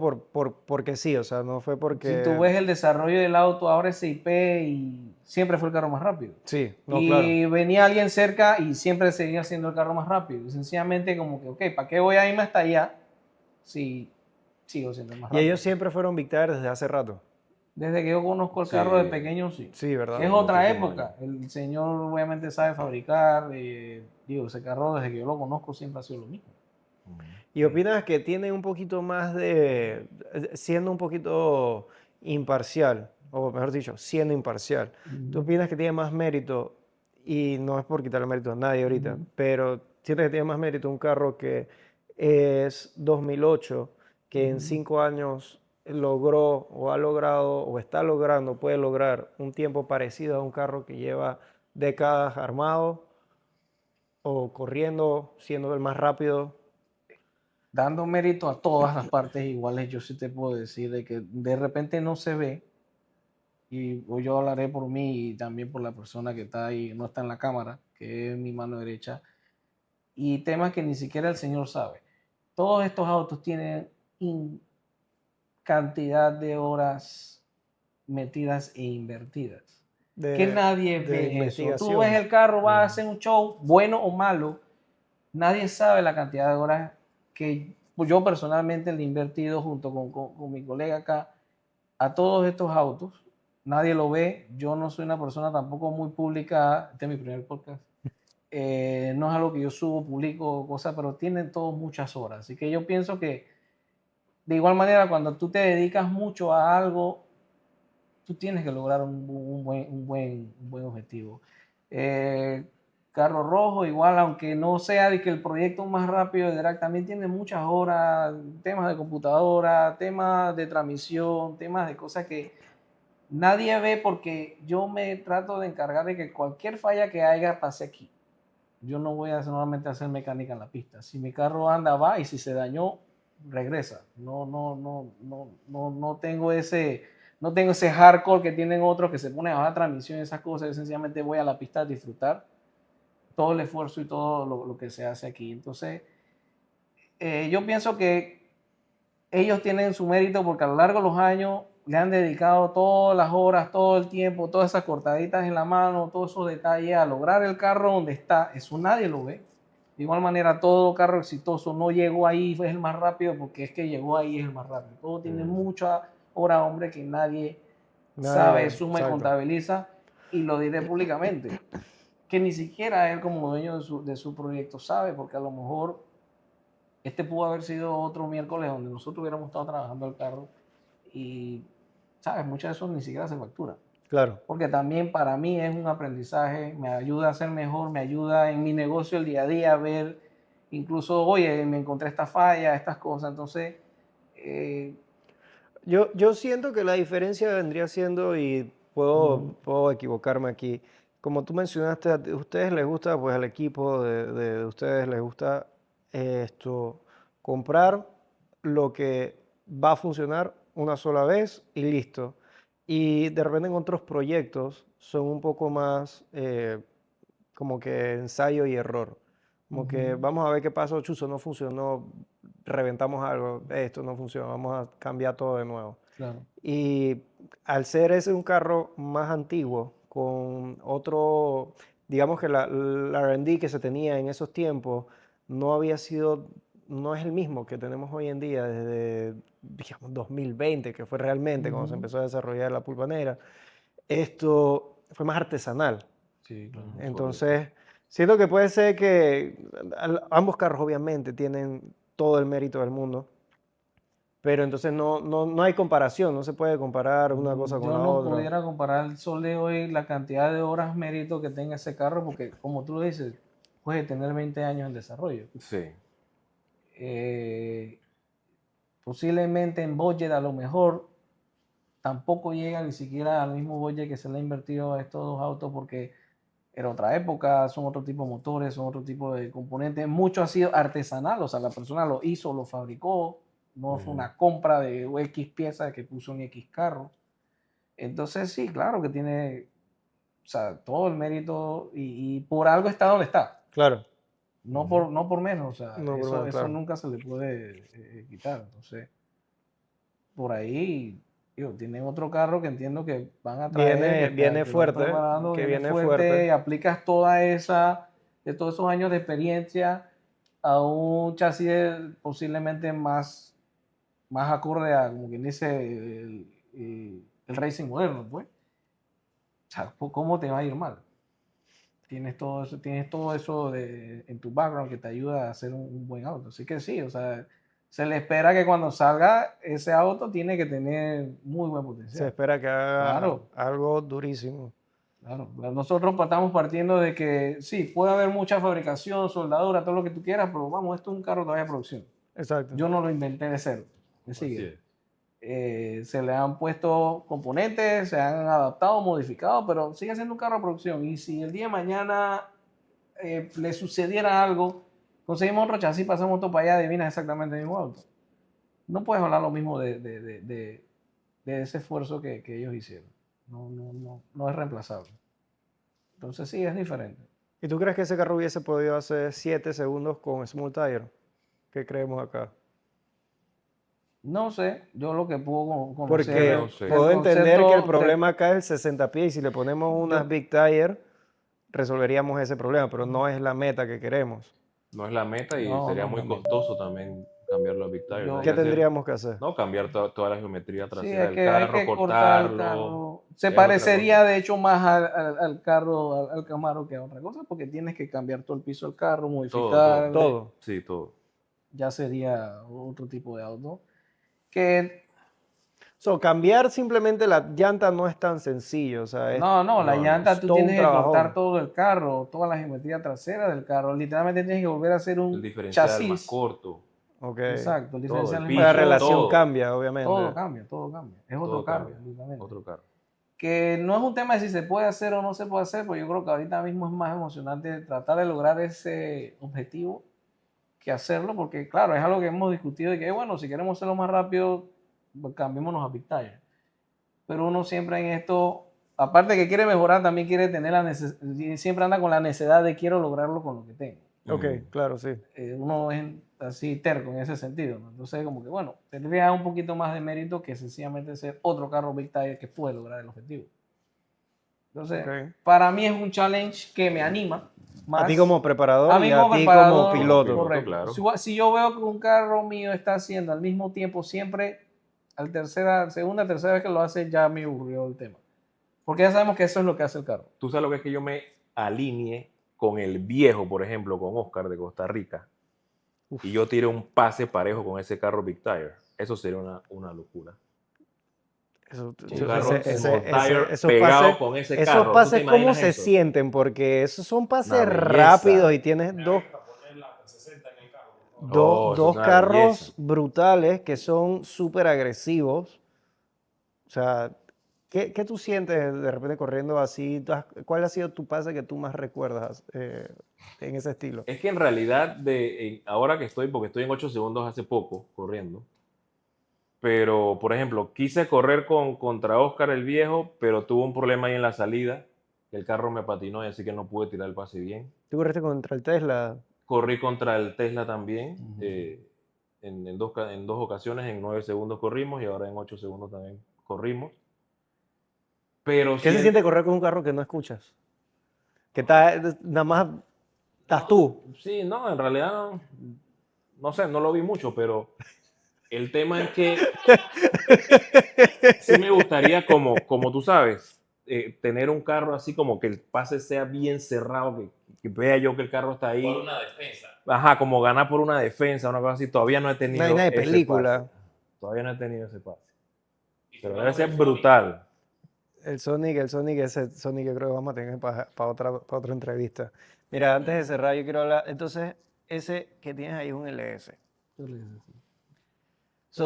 porque sí, o sea, no fue porque... Si tú ves el desarrollo del auto, ahora es SIP y siempre fue el carro más rápido. Sí, no, y claro. venía alguien cerca y siempre seguía siendo el carro más rápido. Y sencillamente como que, ok, ¿para qué voy a irme hasta allá si sigo siendo el más Y rápido? ellos siempre fueron Big Tire desde hace rato. Desde que yo conozco el Sí. carro de pequeño, sí. Sí, ¿verdad? Es otra muchísimos época. El señor obviamente sabe fabricar. Digo, ese carro desde que yo lo conozco siempre ha sido lo mismo. ¿Y opinas que tiene un poquito más siendo un poquito imparcial, o mejor dicho, siendo imparcial, ¿tú opinas que tiene más mérito, y no es por quitarle mérito a nadie ahorita, pero sientes que tiene más mérito un carro que es 2008, que en 5 años logró o ha logrado o está logrando, puede lograr un tiempo parecido a un carro que lleva décadas armado? o corriendo, siendo el más rápido? Dando mérito a todas las partes iguales, yo sí te puedo decir de que de repente no se ve, y hoy yo hablaré por mí y también por la persona que está ahí, no está en la cámara, que es mi mano derecha, y temas que ni siquiera el señor sabe. Todos estos autos tienen cantidad de horas metidas e invertidas. Que nadie De ve eso. Tú investigación. ves el carro, va a hacer un show, bueno o malo, nadie sabe la cantidad de horas que yo personalmente le he invertido junto con mi colega acá a todos estos autos. Nadie lo ve. Yo no soy una persona tampoco muy pública. Este es mi primer podcast. No es algo que yo subo, publico, cosas, pero tienen todos muchas horas. Así que yo pienso que de igual manera, cuando tú te dedicas mucho a algo, tú tienes que lograr un buen objetivo. Eh, Carro rojo, igual, aunque no sea de que el proyecto más rápido de Drac, también tiene muchas horas, temas de computadora, temas de transmisión, temas de cosas que nadie ve, porque yo me trato de encargar de que cualquier falla que haya pase aquí. Yo no voy a solamente hacer mecánica en la pista. Si mi carro anda, va, y si se dañó, regresa. No tengo ese hardcore que tienen otros que se ponen a bajar transmisión y esas cosas. Yo sencillamente voy a la pista a disfrutar todo el esfuerzo y todo lo que se hace aquí. Entonces, yo pienso que ellos tienen su mérito porque a lo largo de los años le han dedicado todas las horas, todo el tiempo, todas esas cortaditas en la mano, todos esos detalles a lograr el carro donde está. Eso nadie lo ve. De igual manera, todo carro exitoso no llegó ahí, fue el más rápido porque es que llegó ahí, es el más rápido. Todo tiene mucha hora, hombre, que nadie sabe, suma y Exacto. contabiliza. Y lo diré públicamente, que ni siquiera él como dueño de su proyecto sabe, porque a lo mejor este pudo haber sido otro miércoles donde nosotros hubiéramos estado trabajando el carro y, ¿sabes? Muchas de eso ni siquiera se factura. Claro. Porque también para mí es un aprendizaje, me ayuda a ser mejor, me ayuda en mi negocio el día a día a ver, incluso, oye, me encontré esta falla, estas cosas. Entonces, Yo siento que la diferencia vendría siendo, y puedo equivocarme aquí, como tú mencionaste, a ustedes les gusta, pues al equipo de ustedes les gusta comprar lo que va a funcionar una sola vez y listo. Y de repente en otros proyectos son un poco más como que ensayo y error. Como que vamos a ver qué pasó, chuzo, no funcionó, reventamos algo, esto no funciona, vamos a cambiar todo de nuevo. claro. Y al ser ese un carro más antiguo, con otro, digamos que la R&D que se tenía en esos tiempos no había sido, no es el mismo que tenemos hoy en día desde, digamos, 2020, que fue realmente cuando se empezó a desarrollar la pulpanera. Esto fue más artesanal. Sí, claro. Entonces, siento que puede ser que ambos carros obviamente tienen todo el mérito del mundo, pero entonces no hay comparación, no se puede comparar una cosa con Yo la no otra. pudiera comparar el sol de hoy, la cantidad de horas mérito que tenga ese carro, porque como tú lo dices, puede tener 20 años en desarrollo. Sí. Posiblemente en budget a lo mejor tampoco llega ni siquiera al mismo budget que se le ha invertido a estos dos autos, porque era otra época, son otro tipo de motores, son otro tipo de componentes. Mucho ha sido artesanal, o sea, la persona lo hizo, lo fabricó, no fue una compra de X piezas que puso en X carro. Entonces sí, claro que tiene, o sea, todo el mérito, y por algo está donde está. Claro. No por menos, o sea, No, por eso, menos, eso claro. nunca se le puede quitar. Entonces, por ahí, digo, tienen otro carro que entiendo que van a traer, Viene que fuerte, van preparando, que viene viene fuerte, fuerte. aplicas todos esos años de experiencia a un chasis posiblemente más acorde a, como quien dice, el racing moderno, pues. O sea, ¿cómo te va a ir mal? Tienes todo eso en tu background que te ayuda a hacer un buen auto. Así que sí, o sea, se le espera que cuando salga ese auto tiene que tener muy buen Se potencial. espera que haga Claro, algo durísimo. claro. Nosotros estamos partiendo de que sí, puede haber mucha fabricación, soldadura, todo lo que tú quieras, pero vamos, esto es un carro todavía de producción. Exacto. Yo no lo inventé de cero. ¿Me Así sigue? es. Se le han puesto componentes, se han adaptado, modificado, pero sigue siendo un carro de producción. Y si el día de mañana le sucediera algo, conseguimos otro chasis, pasamos todo para allá, adivinas exactamente el mismo auto. No puedes hablar lo mismo de ese esfuerzo que ellos hicieron. No es reemplazable. Entonces sí, es diferente. ¿Y tú crees que ese carro hubiese podido hacer 7 segundos con Small Tire? ¿Qué creemos acá? No sé, yo lo que puedo conocer Porque no sé. puedo del entender que el concepto problema acá es el 60 pies y si le ponemos unas Yo- Big Tire, resolveríamos ese problema, pero no es la meta que queremos. No es la meta y No, sería no es muy la meta. costoso también cambiarlo a Big Tire. Yo- Hay ¿Qué que hacer- tendríamos que hacer? No, cambiar toda la geometría Sí, trasera del hay carro, que cortar el cortarlo. carro. Se es otra parecería cosa. de hecho más al carro, al Camaro que a otra cosa, porque tienes que cambiar todo el piso del carro, modificar. Todo. Sí, todo. Ya sería otro tipo de auto. Que Cambiar simplemente la llanta no es tan sencillo, o sea, no, la no, llanta es tú todo un tienes que cortar trabajón. todo el carro, toda la geometría trasera del carro. Literalmente tienes que volver a hacer El un diferencial más chasis. corto. Ok. Exacto, el Todo, diferencial el es piso, La más corto. relación todo. cambia, obviamente. Todo cambia, todo cambia. Es otro Todo carro, cambia. literalmente. Otro carro. Que no es un tema de si se puede hacer o no se puede hacer, pues yo creo que ahorita mismo es más emocionante tratar de lograr ese objetivo que hacerlo, porque claro, es algo que hemos discutido de que, bueno, si queremos hacerlo más rápido, pues cambiémonos a Big Tire. Pero uno siempre en esto, aparte de que quiere mejorar, también quiere tener siempre anda con la necesidad de quiero lograrlo con lo que tengo. Ok, Ujú. claro, sí. Uno es así terco en ese sentido, ¿no? Entonces, como que bueno, tendría un poquito más de mérito que sencillamente ser otro carro Big Tire que puede lograr el objetivo. Entonces, Ok. para mí es un challenge que me anima más. A ti como preparador A mí y a como ti preparador, como piloto. Correcto. correcto. claro. Si yo veo que un carro mío está haciendo al mismo tiempo siempre, segunda, tercera vez que lo hace, ya me aburrió el tema. Porque ya sabemos que eso es lo que hace el carro. Tú sabes lo que es que yo me alinee con el viejo, por ejemplo, con Oscar de Costa Rica, y yo tire un pase parejo con ese carro Big Tire. Eso sería una locura. Eso, Un carro ese- Small ese- Tire esos pegado pases, con ese esos carro. ¿Tú te pases, ¿cómo imaginas se eso? sienten? Porque esos son pases Una belleza. rápidos y tienes dos, Para poner la 360 en el carro, por favor. Oh, eso dos es una carros belleza. brutales que son súper agresivos. O sea, ¿qué tú sientes de repente corriendo así? ¿Cuál ha sido tu pase que tú más recuerdas en ese estilo? Es que en realidad, ahora que porque estoy en 8 segundos hace poco corriendo, pero por ejemplo, quise correr contra Oscar el viejo, pero tuvo un problema ahí en la salida, que el carro me patinó y así que no pude tirar el pase bien. ¿Tú corriste contra el Tesla? Corrí contra el Tesla también, en dos ocasiones, en 9 segundos corrimos y ahora en 8 segundos también corrimos. Pero ¿Qué se sí- siente correr con un carro que no escuchas? Que nada más estás tú. Sí, no, en realidad no sé, no lo vi mucho, pero el tema es que sí me gustaría, como tú sabes, tener un carro así como que el pase sea bien cerrado, que vea yo que el carro está ahí. Por una defensa. Ajá, como ganar por una defensa, una cosa así. Todavía no he tenido Una vaina de ese película. pase. Todavía no he tenido ese pase. Y Pero tú debe vas ser con el brutal. El Sonic, ese Sonic que creo que vamos a tener para otra entrevista. Mira, antes de cerrar, yo quiero hablar. Entonces, ese que tienes ahí es un LS.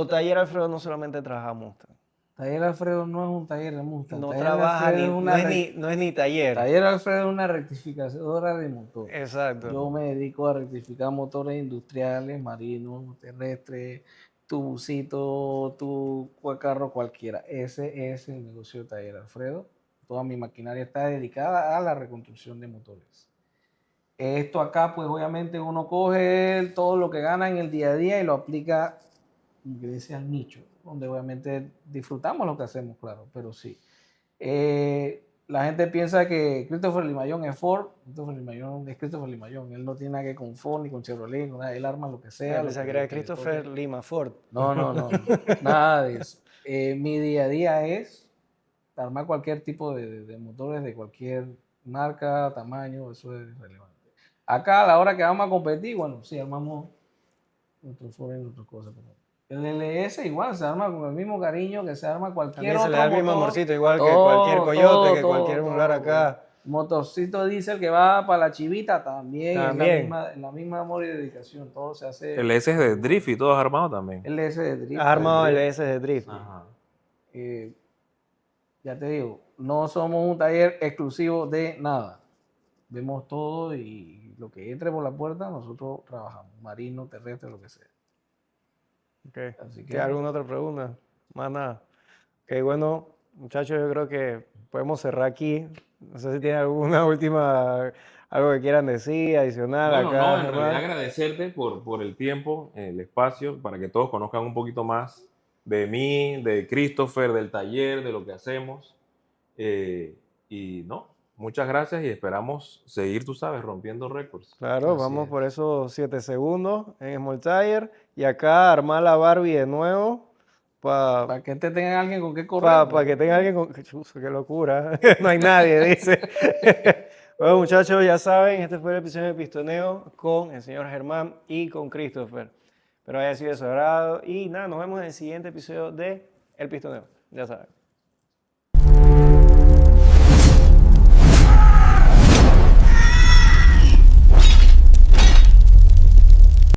Taller Alfredo no solamente trabaja Mustang. Taller Alfredo no es un taller de Mustang. No Taller trabaja Alfredo ni, es no una es ni taller. Taller Alfredo es una rectificadora de motor. Exacto. Yo me dedico a rectificar motores industriales, marinos, terrestres, tu busito, tu carro cualquiera. Ese es el negocio de Taller Alfredo. Toda mi maquinaria está dedicada a la reconstrucción de motores. Esto acá, pues obviamente uno coge todo lo que gana en el día a día y lo aplica, como que dice, al nicho, donde obviamente disfrutamos lo que hacemos, claro, pero sí. La gente piensa que Christopher Limayón es Ford. Christopher Limayón es Christopher Limayón. Él no tiene nada que ver con Ford ni con Chevrolet, con nada. Él arma lo que sea. Pensaba que era Christopher Lima Ford. No, nada de eso. Mi día a día es armar cualquier tipo de motores de cualquier marca, tamaño, eso es relevante. Acá a la hora que vamos a competir, bueno, sí, armamos nuestro Ford y nuestras cosas. El LS igual se arma con el mismo cariño que se arma cualquier También se otro le da el mismo motor. amorcito, igual que Todo, cualquier Coyote, que todo, cualquier todo, Mular acá. Motorcito diésel que va para la chivita también. También. En la misma amor y dedicación. Todo se hace. El S es de drift y todos armados también. LS de drift. Has armado de el drift. LS de Drift. Ajá. Ya te digo, no somos un taller exclusivo de nada. vemos todo y lo que entre por la puerta nosotros trabajamos, marino, terrestre, lo que sea. Okay. Así que- ¿Queda alguna otra pregunta? Más nada. Ok, bueno, muchachos, yo creo que podemos cerrar aquí. No sé si tienen alguna última, algo que quieran decir, adicional Bueno, acá, no, en Germán. realidad agradecerte por el tiempo, el espacio, para que todos conozcan un poquito más de mí, de Christopher, del taller, de lo que hacemos. Y no, muchas gracias y esperamos seguir, tú sabes, rompiendo récords. Claro, Así vamos es. por esos 7 segundos en Small Tire. Y acá armar la Barbie de nuevo para Para que tengan alguien con qué correr. pues. que tenga alguien con... Chuzo, qué locura. No hay nadie, dice. Bueno, muchachos, ya saben, este fue el episodio de Pistoneo con el señor Germán y con Christopher. Espero haya sido de su agrado. Y nada, nos vemos en el siguiente episodio de El Pistoneo. Ya saben.